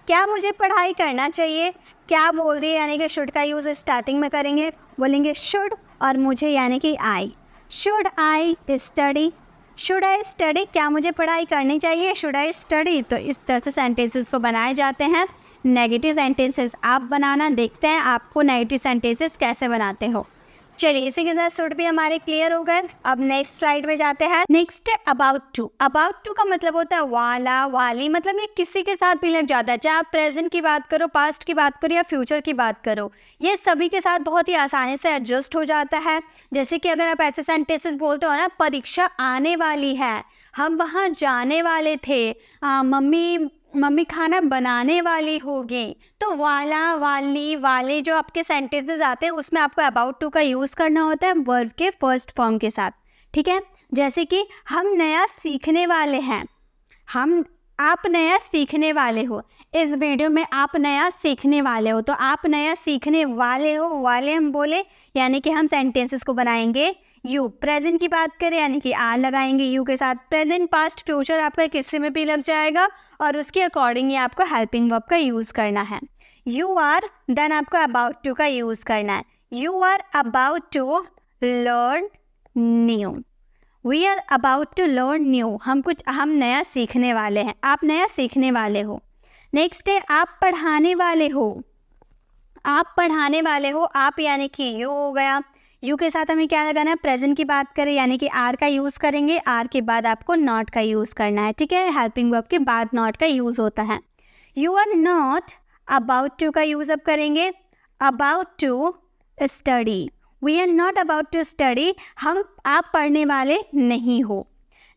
क्या मुझे पढ़ाई करना चाहिए? क्या बोल दिए, यानी कि शुड का यूज़ स्टार्टिंग में करेंगे, बोलेंगे शुड, और मुझे यानी कि I, should I study, should I study, क्या मुझे पढ़ाई करनी चाहिए, शुड आई स्टडी। तो इस तरह से सेंटेंसेस को बनाए जाते हैं। नेगेटिव सेंटेंसेस आप बनाना, देखते हैं आपको नेगेटिव सेंटेंसेस कैसे बनाते हो। चलिए, इसी के साथ शुड भी हमारे क्लियर हो गए। अब नेक्स्ट स्लाइड में जाते हैं। नेक्स्ट है अबाउट टू। अबाउट टू का मतलब होता है वाला, वाली, मतलब ये किसी के साथ भी लग जाता है, चाहे आप प्रेजेंट की बात करो, पास्ट की बात करो या फ्यूचर की बात करो, ये सभी के साथ बहुत ही आसानी से एडजस्ट हो जाता है। जैसे कि अगर आप ऐसे सेंटेंसेस बोलते हो ना, परीक्षा आने वाली है, हम वहाँ जाने वाले थे, मम्मी खाना बनाने वाली होगी, तो वाला, वाली, वाले जो आपके सेंटेंसेस आते हैं उसमें आपको अबाउट टू का यूज़ करना होता है वर्ब के फर्स्ट फॉर्म के साथ, ठीक है। जैसे कि हम नया सीखने वाले हैं, आप नया सीखने वाले हो, इस वीडियो में आप नया सीखने वाले हो, तो आप नया सीखने वाले हो, वाले हम बोले, यानी कि हम सेंटेंसेस को बनाएंगे यू। प्रेजेंट की बात करें यानी कि आर लगाएंगे यू के साथ। प्रेजेंट, पास्ट, फ्यूचर आपका किसी में भी लग जाएगा और उसके अकॉर्डिंग आपको हेल्पिंग वर्ब का यूज़ करना है। यू आर, देन आपको अबाउट टू का यूज़ करना है। You are about to learn new, we are about to learn new, हम नया सीखने वाले हैं, आप नया सीखने वाले हो। नेक्स्ट है आप पढ़ाने वाले हो, आप पढ़ाने वाले हो, आप यानी कि यू हो गया। यू के साथ हमें क्या लगाना है? प्रेजेंट की बात करें यानी कि आर का यूज़ करेंगे, आर के बाद आपको नॉट का यूज़ करना है, ठीक है। हेल्पिंग वर्ब के बाद नॉट का यूज़ होता है। You are not about to का यूज़ अब करेंगे, about to study, we are not about to study, आप पढ़ने वाले नहीं हो।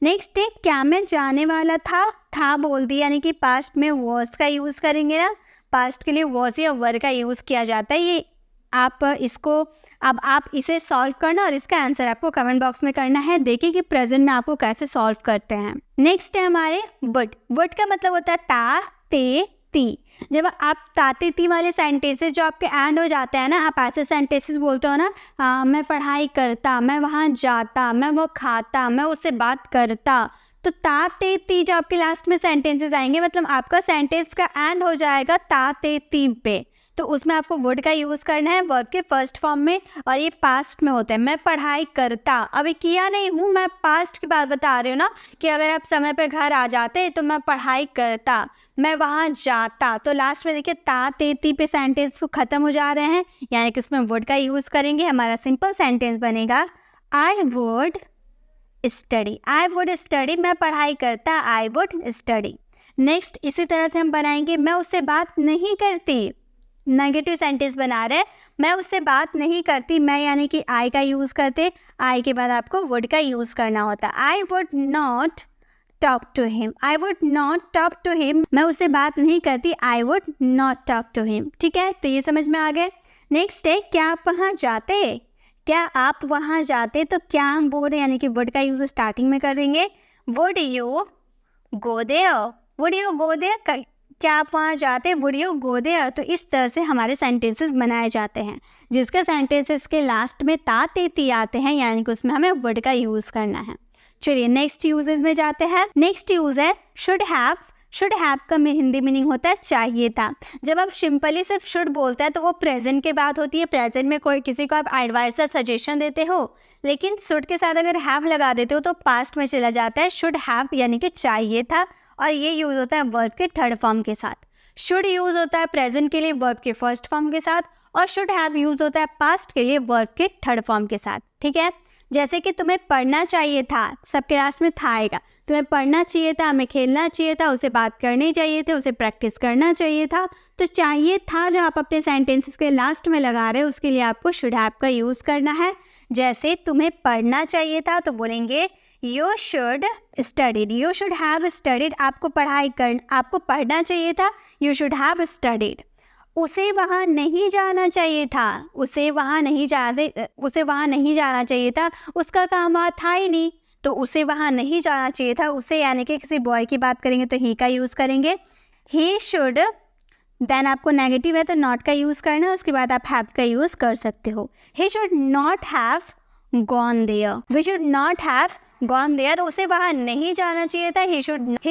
नेक्स्ट है क्या मैं जाने वाला था बोल दिया, यानी कि पास्ट में वॉज का यूज़ करेंगे ना, पास्ट के लिए वॉज या वर का यूज़ किया जाता है। ये अब आप इसे सॉल्व करना और इसका आंसर आपको कमेंट बॉक्स में करना है। देखिए कि प्रेजेंट में आपको कैसे सॉल्व करते हैं। नेक्स्ट है हमारे वुड। वुड का मतलब होता है ता, ते, ती। जब आप ताते ती वाले सेंटेंसेस जो आपके एंड हो जाते हैं ना, आप ऐसे सेंटेंसेस बोलते हो ना, मैं पढ़ाई करता, मैं वहाँ जाता, मैं वो खाता, मैं उससे बात करता, तो ता ते ती जो आपके लास्ट में सेंटेंसेस आएंगे, मतलब आपका सेंटेंस का एंड हो जाएगा ता ते ती पे, तो उसमें आपको वुड का यूज़ करना है वर्ब के फर्स्ट फॉर्म में, और ये पास्ट में होता है। मैं पढ़ाई करता, अभी किया नहीं हूँ, मैं पास्ट की बात बता रही हूँ ना, कि अगर आप समय पे घर आ जाते तो मैं पढ़ाई करता, मैं वहाँ जाता, तो लास्ट में देखिए ता ते ती पे सेंटेंस को ख़त्म हो जा रहे हैं, यानी कि उसमें वुड का यूज़ करेंगे। हमारा सिंपल सेंटेंस बनेगा I would study, I would study, मैं पढ़ाई करता, आई वुड स्टडी। नेक्स्ट इसी तरह से हम बनाएंगे मैं उससे बात नहीं करती, नेगेटिव सेंटेंस बना रहे हैं, मैं उससे बात नहीं करती, मैं यानी कि आई का यूज़ करते, आई के बाद आपको वुड का यूज़ करना होता है। I would not talk to him, I would not talk to him, मैं उससे बात नहीं करती, I would not talk to him, ठीक है। तो ये समझ में आ गए। नेक्स्ट है क्या आप वहाँ जाते, क्या आप वहाँ जाते, तो क्या हम बोल रहे हैं, यानी कि वुड का यूज़ स्टार्टिंग में करेंगे। Would you go there, would you go there, क्या आप वहाँ जाते? Would you go there. तो इस तरह से हमारे सेंटेंसेस बनाए जाते हैं, जिसके सेंटेंसेस के लास्ट में ता ते ती आते हैं, यानी कि उसमें हमें वुड का यूज़ करना है। चलिए नेक्स्ट यूजेस में जाते हैं। नेक्स्ट यूज है शुड हैव। शुड हैव का हिंदी मीनिंग होता है चाहिए था। जब आप सिंपली सिर्फ शुड बोलते हैं तो वो प्रेजेंट के बाद होती है, प्रेजेंट में कोई किसी को आप एडवाइस या सजेशन देते हो, लेकिन शुड के साथ अगर हैव लगा देते हो तो पास्ट में चला जाता है। शुड हैव यानी कि चाहिए था, और ये यूज़ होता है वर्ब के थर्ड फॉर्म के साथ। शुड यूज़ होता है प्रेजेंट के लिए वर्ब के फर्स्ट फॉर्म के साथ, और शुड हैव यूज़ होता है पास्ट के लिए वर्ब के थर्ड फॉर्म के साथ। ठीक है, जैसे कि तुम्हें पढ़ना चाहिए था, सबके लास्ट में था आएगा। तुम्हें पढ़ना चाहिए था, हमें खेलना चाहिए था, उसे बात करनी चाहिए थी, उसे प्रैक्टिस करना चाहिए था। तो चाहिए था जो आप अपने सेंटेंसेस के लास्ट में लगा रहे हो, उसके लिए आपको शुड हैव का यूज़ करना है। जैसे तुम्हें पढ़ना चाहिए था तो बोलेंगे you should studied. You should have studied. आपको पढ़ना चाहिए था, यू शुड हैव स्टडीड। उसे वहाँ नहीं जाना चाहिए था, उसे वहाँ नहीं जाना चाहिए था, उसका काम वहाँ था ही नहीं, तो उसे वहाँ नहीं जाना चाहिए था। उसे यानी कि किसी बॉय की बात करेंगे तो ही का यूज़ करेंगे। ही शुड, देन आपको नेगेटिव है तो नॉट का यूज़ करना है, उसके बाद आप हैव का यूज़ कर सकते हो। He should not have gone there. We should not have gone there. उसे वहाँ नहीं जाना चाहिए था, he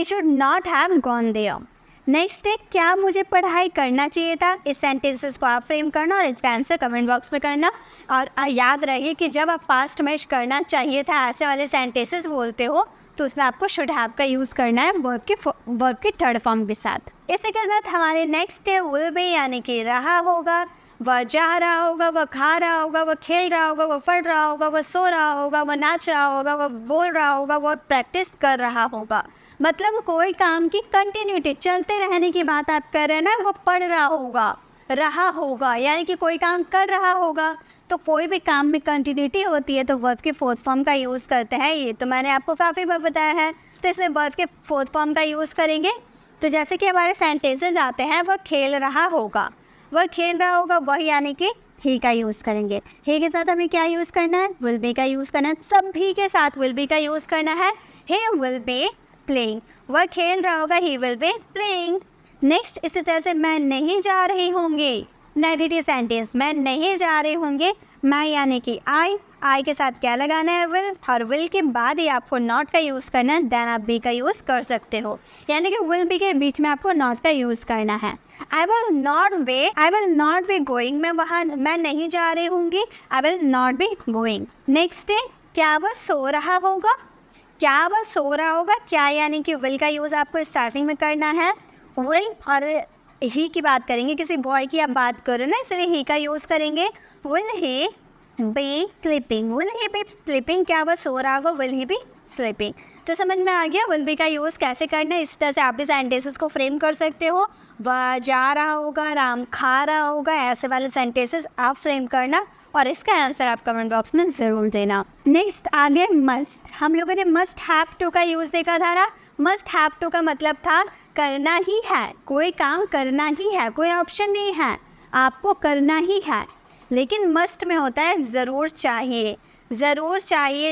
should not have gone there. Next है क्या मुझे पढ़ाई करना चाहिए था। इस सेंटेंसेस को आप फ्रेम करना और इसका आंसर कमेंट बॉक्स में करना। और याद रहिए कि जब आप पास्ट में करना चाहिए था ऐसे वाले सेंटेंसेस बोलते हो तो उसमें आपको शुड हैव का यूज़ करना है वर्ब के थर्ड फॉर्म के साथ। इसी के साथ हमारे नेक्स्ट है विल बी, यानी कि रहा होगा। वह जा रहा होगा, वह खा रहा होगा, वह खेल रहा होगा, वह पढ़ रहा होगा, वह सो रहा होगा, वह नाच रहा होगा, वह बोल रहा होगा, वह प्रैक्टिस कर रहा होगा। मतलब कोई काम की कंटिन्यूटी, चलते रहने की बात आप कर रहे हैं ना। वो पढ़ रहा होगा, यानी कि कोई काम कर रहा होगा। तो कोई भी काम में कंटिन्यूटी होती है तो वर्ब के फोर्थ फॉर्म का यूज़ करते हैं। ये तो मैंने आपको काफ़ी बार बताया है। तो इसमें वर्ब के फोर्थ फॉर्म का यूज़ करेंगे। तो जैसे कि हमारे सेंटेंसेस आते हैं, वह खेल रहा होगा, वह यानी कि ही का यूज़ करेंगे। ही के साथ हमें क्या यूज़ करना है? विल बी का यूज़ करना है। सभी के साथ विल बी का यूज़ करना है। He will be playing. वह खेल रहा होगा, he will be playing. Next इसी तरह से मैं नहीं जा रही होंगी, नेगेटिव सेंटेंस, मैं नहीं जा रही होंगे। मैं यानी कि आई के साथ क्या लगाना है? विल, और विल के बाद ही आपको नॉट का यूज़ करना है। देन आप बी का यूज़ कर सकते हो, यानी कि विल बी के बीच में आपको नॉट का यूज़ करना है। I will not be going. मैं नहीं जा रही होंगी, I will not be going. Next है क्या वह सो रहा होगा। क्या यानी कि विल का यूज़ आपको स्टार्टिंग में करना है। विल और ही की बात करेंगे, किसी बॉय की आप बात करो ना, इसलिए ही का यूज़ करेंगे। Will he B sleeping. क्या वह सो रहा होगा, विल ही बी स्लीपिंग। तो समझ में आ गया विल बी का यूज़ कैसे करना है। इस तरह से आप भी सेंटेंसेस को फ्रेम कर सकते हो। वह जा रहा होगा, राम खा रहा होगा, ऐसे वाले सेंटेंसेस आप फ्रेम करना और इसका आंसर आप कमेंट बॉक्स में ज़रूर देना। नेक्स्ट आगे मस्ट। हम लोगों ने मस्ट हैव टू का यूज़ देखा था ना। मस्ट हैव टू का मतलब था करना ही है, कोई काम करना ही है, कोई ऑप्शन नहीं है, आपको करना ही है। लेकिन मस्ट में होता है ज़रूर चाहिए।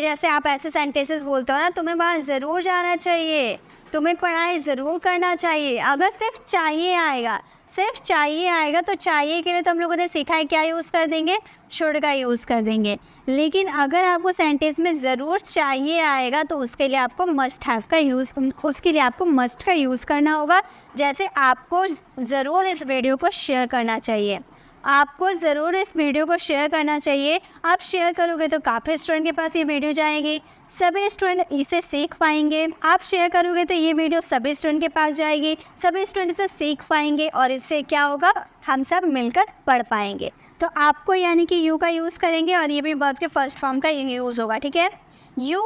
जैसे आप ऐसे सेंटेंसेस बोलते हो ना, तुम्हें वहाँ ज़रूर जाना चाहिए, तुम्हें पढ़ाई ज़रूर करना चाहिए। अगर सिर्फ चाहिए आएगा तो चाहिए के लिए तो हम लोगों ने सीखा है क्या यूज़ कर देंगे? शुड का यूज़ कर देंगे। लेकिन अगर आपको सेंटेंस में ज़रूर चाहिए आएगा तो उसके लिए आपको मस्ट का यूज़ करना होगा। जैसे आपको ज़रूर इस वीडियो को शेयर करना चाहिए, आप शेयर करोगे तो काफ़ी स्टूडेंट के पास ये वीडियो जाएगी, सभी स्टूडेंट इसे सीख पाएंगे। आप शेयर करोगे तो ये वीडियो सभी स्टूडेंट के पास जाएगी, सभी स्टूडेंट इसे सीख पाएंगे और इससे क्या होगा? हम सब मिलकर पढ़ पाएंगे। तो आपको यानी कि यू का यूज़ करेंगे और ये भी वर्ब के फर्स्ट फॉर्म का यूज़ होगा। ठीक है, यू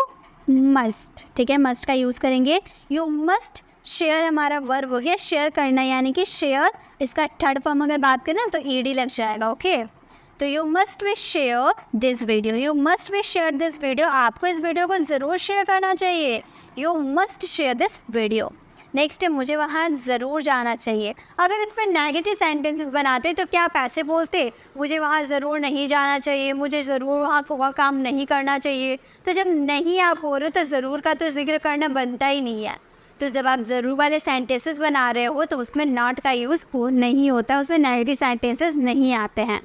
मस्ट, ठीक है, मस्ट का यूज़ करेंगे। यू मस्ट शेयर हमारा वर्ब हो गया, शेयर करना, यानी कि शेयर इसका थर्ड फॉर्म अगर बात करें तो ईडी लग जाएगा। ओके, तो you must be share this video. आपको इस वीडियो को ज़रूर शेयर करना चाहिए। You must share this video. Next है मुझे वहाँ ज़रूर जाना चाहिए। अगर इसमें नेगेटिव सेंटेंसेस बनाते तो क्या आप ऐसे बोलते? मुझे वहाँ ज़रूर नहीं जाना चाहिए, मुझे ज़रूर वहाँ काम नहीं करना चाहिए। तो जब नहीं आप बोल रहे तो ज़रूर का तो जिक्र करना बनता ही नहीं है। तो जब आप ज़रूर वाले सेंटेंसेस बना रहे हो तो उसमें नॉट का यूज़ नहीं होता, उसमें नेगेटिव सेंटेंसेस नहीं आते हैं।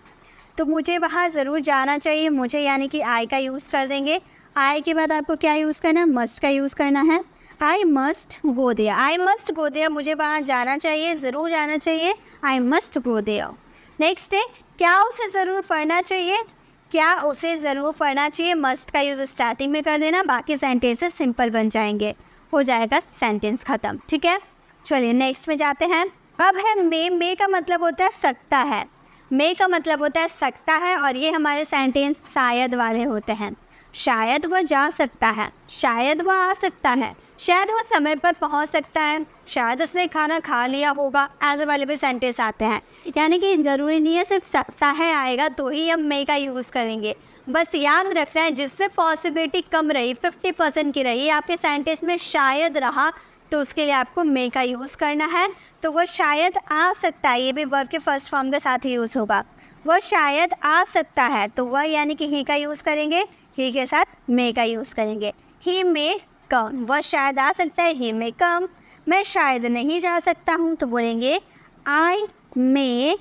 तो मुझे वहाँ ज़रूर जाना चाहिए, मुझे यानी कि आई का यूज़ कर देंगे। आई के बाद आपको क्या यूज़ करना है, मस्ट का यूज़ करना है। I must go there, I must go there, मुझे वहाँ जाना चाहिए, ज़रूर जाना चाहिए, I must go there. Next है, क्या उसे ज़रूर पढ़ना चाहिए, क्या उसे ज़रूर पढ़ना चाहिए, मस्ट का यूज़ स्टार्टिंग में कर देना, बाकी सेंटेंसेस सिंपल बन जाएंगे, हो जाएगा सेंटेंस ख़त्म। ठीक है, चलिए नेक्स्ट में जाते हैं। अब है मे का मतलब होता है सकता है, मे का मतलब होता है सकता है, और ये हमारे सेंटेंस शायद वाले होते हैं। शायद वह जा सकता है, शायद वह आ सकता है, शायद वह समय पर पहुंच सकता है, शायद उसने खाना खा लिया होगा, ऐसे वाले भी सेंटेंस आते हैं। यानी कि ज़रूरी नहीं है सिर्फ सकता है आएगा तो ही हम मे का यूज़ करेंगे। बस याद रखना है जिससे पॉसिबिलिटी कम रही, 50% की रही, आपके सेंटेंस में शायद रहा, तो उसके लिए आपको मे का यूज़ करना है। तो वह शायद आ सकता है, ये भी वर्ब के फर्स्ट फॉर्म के साथ ही यूज़ होगा। वह शायद आ सकता है, तो वह यानी कि ही का यूज़ करेंगे, ही के साथ मे का यूज़ करेंगे। ही मे कम, वह शायद आ सकता है, ही मे कम। मैं शायद नहीं जा सकता हूँ, तो बोलेंगे I may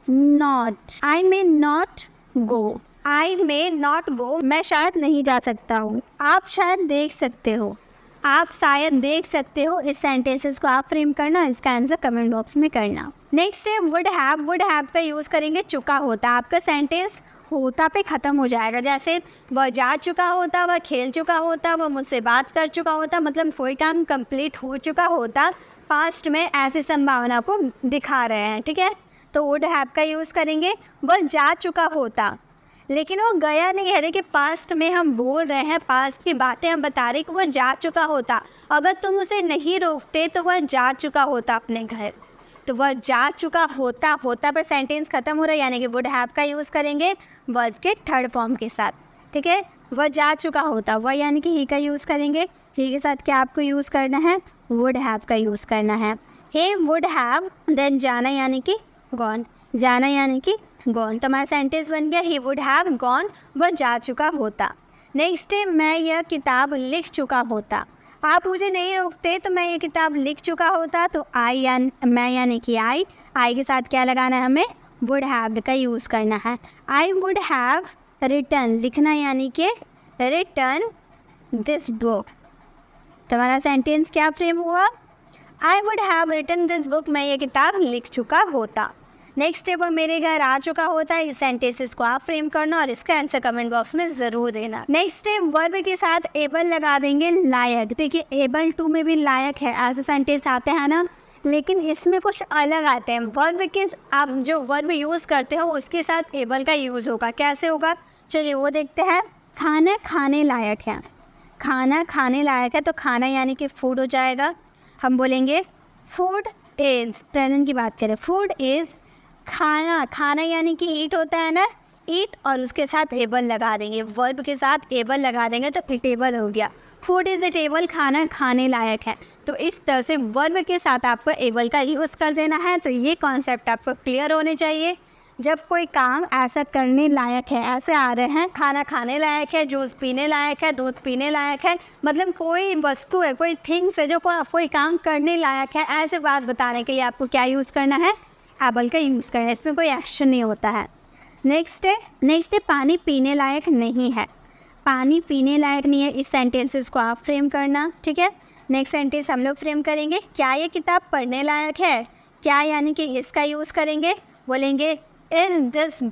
not, I may not go, I may not go, मैं शायद नहीं जा सकता हूँ। आप शायद देख सकते हो, आप शायद देख सकते हो, इस सेंटेंसेस को आप फ्रेम करना, इसका आंसर कमेंट बॉक्स में करना। नेक्स्ट है वुड हैव का यूज़ करेंगे चुका होता, आपका सेंटेंस होता पे ख़त्म हो जाएगा। जैसे वह जा चुका होता, वह खेल चुका होता, वह मुझसे बात कर चुका होता, मतलब कोई काम कंप्लीट हो चुका होता, पास्ट में ऐसी संभावना को दिखा रहे हैं। ठीक है, तो वुड हैव का यूज़ करेंगे। वह जा चुका होता, लेकिन वो गया नहीं है, देखिए पास्ट में हम बोल रहे हैं, पास्ट की बातें हम बता रहे कि वह जा चुका होता। अगर तुम उसे नहीं रोकते तो वह जा चुका होता अपने घर, तो वह जा चुका होता, होता पर सेंटेंस खत्म हो रहा है, यानी कि वुड हैव का यूज़ करेंगे वर्ब के थर्ड फॉर्म के साथ। ठीक है, वह जा चुका होता, वह यानी कि ही का यूज़ करेंगे, ही के साथ क्या आपको यूज़ करना है, वुड हैव का यूज़ करना है। ही वुड हैव, देन जाना यानी कि गॉन, जाना यानी कि गॉन, तो हमारा सेंटेंस बन गया ही वुड हैव गॉन, वह जा चुका होता। नेक्स्ट है मैं यह किताब लिख चुका होता, आप मुझे नहीं रोकते तो मैं ये किताब लिख चुका होता, तो मैं यानी कि आई के साथ क्या लगाना है, हमें वुड हैव का यूज़ करना है। आई वुड हैव रिटर्न, लिखना यानी कि रिटर्न दिस बुक, तो हमारा सेंटेंस क्या फ्रेम हुआ, I would have return this book, मैं ये किताब लिख चुका होता। नेक्स्ट है वह मेरे घर आ चुका होता है, इस सेंटेंसेस को आप फ्रेम करना और इसका आंसर कमेंट बॉक्स में ज़रूर देना। नेक्स्ट है वर्ब के साथ एबल लगा देंगे लायक, देखिए एबल टू में भी लायक है, ऐसे सेंटेंस आते हैं ना, लेकिन इसमें कुछ अलग आते हैं। वर्ब के आप जो वर्ब यूज़ करते हो उसके साथ एबल का यूज़ होगा, कैसे होगा चलिए वो देखते हैं। खाना खाने लायक है, खाना खाने लायक है, तो खाना यानी कि फूड हो जाएगा, हम बोलेंगे फूड इज़, प्रेजेंट की बात करें, फूड इज़ खाना, खाना यानी कि ईट होता है ना, ईट, और उसके साथ एबल लगा देंगे, वर्ब के साथ एबल लगा देंगे तो इटेबल हो गया, फूड इज़ इटेबल, खाना खाने लायक है। तो इस तरह से वर्ब के साथ आपको एबल का यूज़ कर देना है। तो ये कॉन्सेप्ट आपको क्लियर होने चाहिए। जब कोई काम ऐसा करने लायक है, ऐसे आ रहे हैं, खाना खाने लायक है, जूस पीने लायक है, दूध पीने लायक है, मतलब कोई वस्तु है, कोई थिंग्स है जो कोई काम करने लायक है, ऐसे बात बताने के लिए आपको क्या यूज़ करना है, एबल का यूज़ करना है, इसमें कोई एक्शन नहीं होता है। नेक्स्ट है पानी पीने लायक नहीं है, पानी पीने लायक नहीं है, इस सेंटेंसेस को आप फ्रेम करना। ठीक है, नेक्स्ट सेंटेंस हम लोग फ्रेम करेंगे, क्या ये किताब पढ़ने लायक है, क्या यानी कि इसका यूज़ करेंगे, बोलेंगे इज़ दिस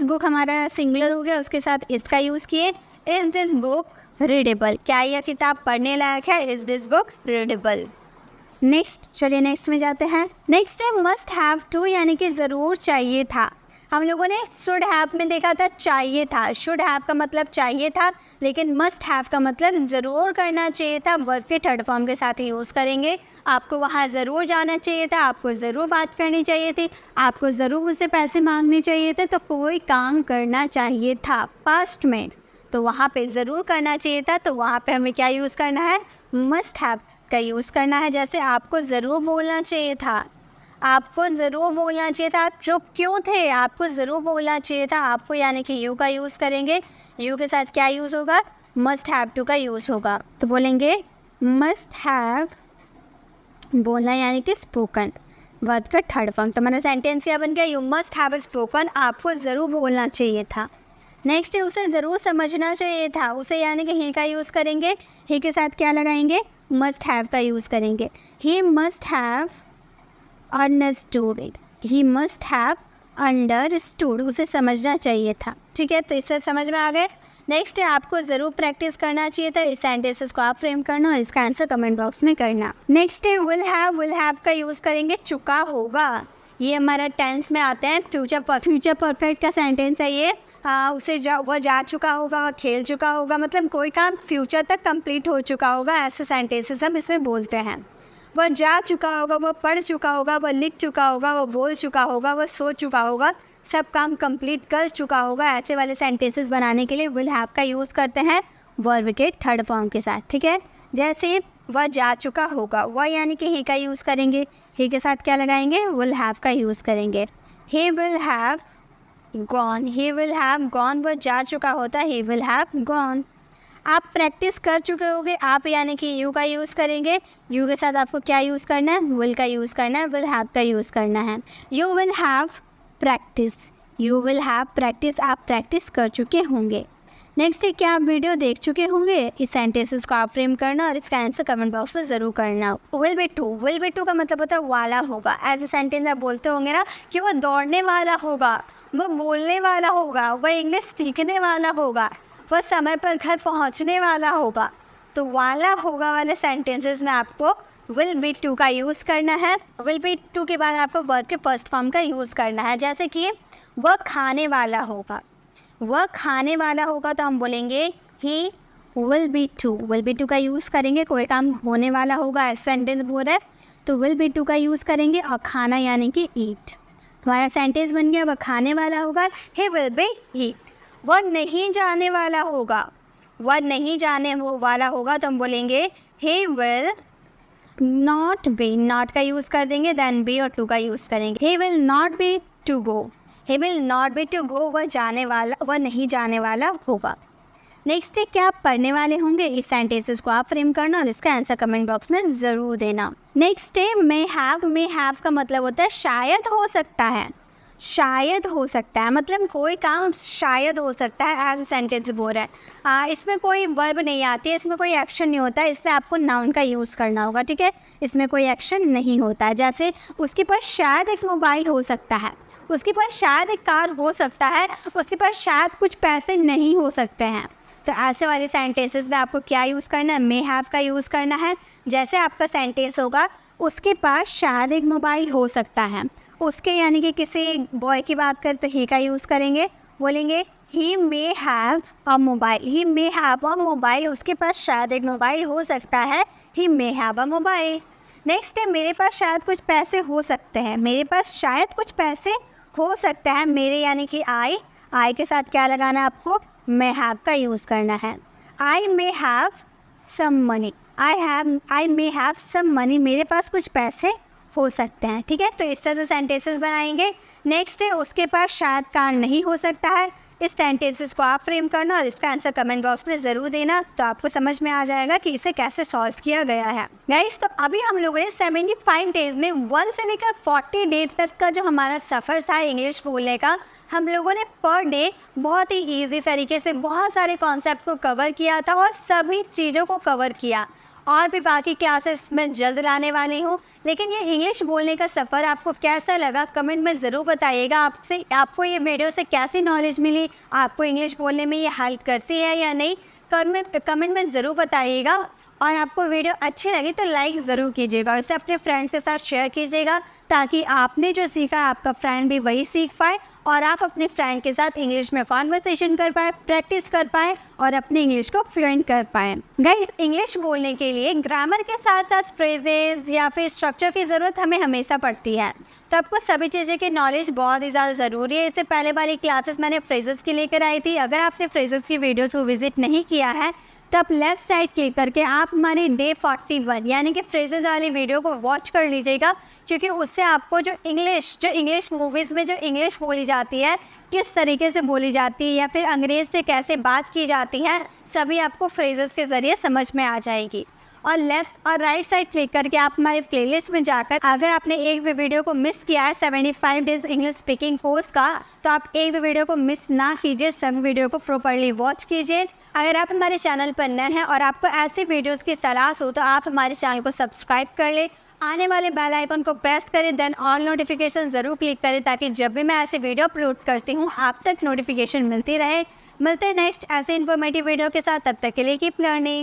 बुक हमारा सिंगुलर हो गया, उसके साथ इसका यूज़ किए, इज़ दिस बुक रीडेबल, क्या यह किताब पढ़ने लायक है, is this book readable. Next, चलिए नेक्स्ट में जाते हैं। नेक्स्ट है मस्ट हैव टू, यानी कि ज़रूर चाहिए था। हम लोगों ने शुड हैव में देखा था चाहिए था, शुड हैव का मतलब चाहिए था, लेकिन मस्ट हैव का मतलब ज़रूर करना चाहिए था, वर्ब के थर्ड फॉर्म के साथ ही यूज़ करेंगे। आपको वहाँ ज़रूर जाना चाहिए था, आपको ज़रूर बात करनी चाहिए थी, आपको ज़रूर उससे पैसे मांगने चाहिए थे, तो कोई काम करना चाहिए था पास्ट में, तो वहाँ पे ज़रूर करना चाहिए था, तो वहाँ पे हमें क्या यूज़ करना है, मस्ट हैव का यूज़ करना है। जैसे आपको ज़रूर बोलना चाहिए था, आपको ज़रूर बोलना चाहिए था, आप चुप क्यों थे, आपको ज़रूर बोलना चाहिए था, आपको यानी कि यू का यूज़ करेंगे, यू के साथ क्या यूज़ होगा, मस्ट हैव टू का यूज़ होगा, तो बोलेंगे मस्ट हैव बोलना यानी कि स्पोकन, वर्ब का थर्ड फॉर्म। तो हमारा सेंटेंस क्या बन गया, यू मस्ट हैव स्पोकन, आपको ज़रूर बोलना चाहिए था। नेक्स्ट है उसे ज़रूर समझना चाहिए था, उसे यानी कि ही का यूज़ करेंगे, ही के साथ क्या लगाएंगे, मस्ट हैव का यूज़ करेंगे। ही must have understood it, he must have understood, उसे समझना चाहिए था। ठीक है, तो इससे समझ में आ गए। नेक्स्ट है आपको ज़रूर प्रैक्टिस करना चाहिए था, इस सेंटेंसेस को आप फ्रेम करना और इसका आंसर कमेंट बॉक्स में करना। नेक्स्ट है विल हैव का यूज़ करेंगे, चुका होगा, ये हमारा टेंस में आता है, फ्यूचर परफेक्ट का सेंटेंस है ये। वह जा चुका होगा, वह खेल चुका होगा, मतलब कोई काम फ्यूचर तक कंप्लीट हो चुका होगा, ऐसे सेंटेंसेस हम इसमें बोलते हैं। वह जा चुका होगा, वह पढ़ चुका होगा, वह लिख चुका होगा, वह बोल चुका होगा, वह सो चुका होगा, सब काम कंप्लीट कर चुका होगा, ऐसे वाले सेंटेंसेस बनाने के लिए विल हैव का यूज़ करते हैं वर्ब के थर्ड फॉर्म के साथ। ठीक है, जैसे वह जा चुका होगा, वह यानी कि ही का यूज़ करेंगे, ही के साथ क्या लगाएंगे, विल हैव का यूज़ करेंगे। He will have gone, he will have gone, वह जा चुका होता, ही विल हैव गॉन। आप प्रैक्टिस कर चुके होगे, आप यानी कि यू का यूज़ करेंगे, यू के साथ आपको क्या यूज़ करना है, विल का यूज़ करना है, विल हैव का यूज़ करना है। You will have practice, you will have practice, आप प्रैक्टिस कर चुके होंगे। नेक्स्ट है क्या आप वीडियो देख चुके होंगे, इस सेंटेंसेस को आप फ्रेम करना और इसका आंसर कमेंट बॉक्स में ज़रूर करना। विल बी टू का मतलब होता है वाला होगा, एज ए सेंटेंस आप बोलते होंगे ना कि वह दौड़ने वाला होगा, वह बोलने वाला होगा, वह इंग्लिश सीखने वाला होगा, वह समय पर घर पहुंचने वाला होगा। तो वाला होगा वाले सेंटेंसेस में आपको विल बी टू का यूज़ करना है। विल बी टू के बाद आपको वर्ब के फर्स्ट फॉर्म का यूज़ करना है, जैसे कि वह खाने वाला होगा, वह खाने वाला होगा तो हम बोलेंगे ही विल बी टू का यूज़ करेंगे, कोई काम होने वाला होगा ऐसा सेंटेंस बोल रहा है तो विल बी टू का यूज़ करेंगे, और खाना यानी कि ईट, हमारा सेंटेंस बन गया, वह खाने वाला होगा, ही विल बी ईट। वह नहीं जाने वाला होगा, वह नहीं जाने वाला होगा तो हम बोलेंगे he will not be, not का यूज़ कर देंगे, देन बी और टू का यूज़ करेंगे। He will not be to go, he will not be to go, वह नहीं जाने वाला होगा। नेक्स्ट है क्या आप पढ़ने वाले होंगे, इस सेंटेंसेस को आप फ्रेम करना और इसका आंसर कमेंट बॉक्स में ज़रूर देना। नेक्स्ट है मे हैव का मतलब होता है शायद हो सकता है, शायद हो सकता है, मतलब कोई काम शायद हो सकता है, एज ए सेंटेंस बोल रहा है। इसमें कोई वर्ब नहीं आती है, इसमें कोई एक्शन नहीं होता है, इसमें आपको नाउन का यूज़ करना होगा। ठीक है, इसमें कोई एक्शन नहीं होता है, जैसे उसके पास शायद एक मोबाइल हो सकता है, उसके पास शायद एक कार हो सकता है, उसके पास शायद कुछ पैसे नहीं हो सकते हैं। तो ऐसे वाले सेंटेंसेस में आपको क्या यूज़ करना है, मे हैव का यूज़ करना है। जैसे आपका सेंटेंस होगा उसके पास शायद एक मोबाइल हो सकता है, उसके यानी कि किसी बॉय की बात करें तो ही का यूज़ करेंगे, बोलेंगे he may have a mobile, he may have a mobile, उसके पास शायद एक मोबाइल हो सकता है, he may have a mobile. Next है मेरे पास शायद कुछ पैसे हो सकते हैं, मेरे पास शायद कुछ पैसे हो सकता है, मेरे यानी कि आई के साथ क्या लगाना है आपको, मे हैव का यूज़ करना है। I may have some money, I may have some money, मेरे पास कुछ पैसे हो सकते हैं। ठीक है, तो इस तरह से सेंटेंसेस बनाएंगे। नेक्स्ट है उसके पास शायद कार नहीं हो सकता है, इस सेंटेंसेस को आप फ्रेम करना और इसका आंसर कमेंट बॉक्स में ज़रूर देना, तो आपको समझ में आ जाएगा कि इसे कैसे सॉल्व किया गया है। गाइस, तो अभी हम लोगों ने 75 डेज में 1 से लेकर 40 डेज तक का जो हमारा सफ़र था इंग्लिश बोलने का, हम लोगों ने पर डे बहुत ही ईजी तरीके से बहुत सारे कॉन्सेप्ट को कवर किया था और सभी चीज़ों को कवर किया। और भी बाकी क्लासेस मैं जल्द लाने वाली हूँ, लेकिन ये इंग्लिश बोलने का सफ़र आपको कैसा लगा कमेंट में ज़रूर बताइएगा। आपको ये वीडियो से कैसी नॉलेज मिली, आपको इंग्लिश बोलने में ये हेल्प करती है या नहीं, कमेंट में ज़रूर बताइएगा। और आपको वीडियो अच्छी लगी तो लाइक ज़रूर कीजिएगा और इसे अपने फ्रेंड्स के साथ शेयर कीजिएगा, ताकि आपने जो सीखा आपका फ्रेंड भी वही सीख पाए और आप अपने फ्रेंड के साथ इंग्लिश में कॉन्वर्सेशन कर पाए, प्रैक्टिस कर पाए और अपने इंग्लिश को फ्लुएंट कर पाए। गाइस, इंग्लिश बोलने के लिए ग्रामर के साथ साथ फ्रेजेस या फिर स्ट्रक्चर की ज़रूरत हमें हमेशा पड़ती है, तो आपको सभी चीज़ें की नॉलेज बहुत ही ज़्यादा ज़रूरी है। इससे पहले वाली क्लासेस मैंने फ्रेजेस की लेकर आई थी, अगर आपने फ्रेजेस की वीडियोज़ को विजिट नहीं किया है तो आप लेफ़्ट साइड क्लिक करके आप हमारी डे 41 यानी कि फ्रेजेस वाली वीडियो को वॉच कर लीजिएगा, क्योंकि उससे आपको जो इंग्लिश मूवीज़ में जो इंग्लिश बोली जाती है, किस तरीके से बोली जाती है या फिर अंग्रेज़ से कैसे बात की जाती है, सभी आपको फ्रेजेस के ज़रिए समझ में आ जाएगी। और लेफ्ट और राइट साइड क्लिक करके आप हमारे प्लेलिस्ट में जाकर अगर आपने एक भी वीडियो को मिस किया है 75 डेज इंग्लिश स्पीकिंग कोर्स का, तो आप एक भी वीडियो को मिस ना कीजिए, सभी वीडियो को प्रॉपर्ली वॉच कीजिए। अगर आप हमारे चैनल पर नए हैं और आपको ऐसी वीडियोस की तलाश हो तो आप हमारे चैनल को सब्सक्राइब कर ले, आने वाले बेल आइकन को प्रेस करें, देन ऑल नोटिफिकेशन ज़रूर क्लिक करें ताकि जब भी मैं ऐसे वीडियो अपलोड करती हूँ आप तक नोटिफिकेशन मिलती रहे। मिलते हैं नेक्स्ट ऐसे इन्फॉर्मेटिव वीडियो के साथ, तब तक के लिए कीप लर्निंग।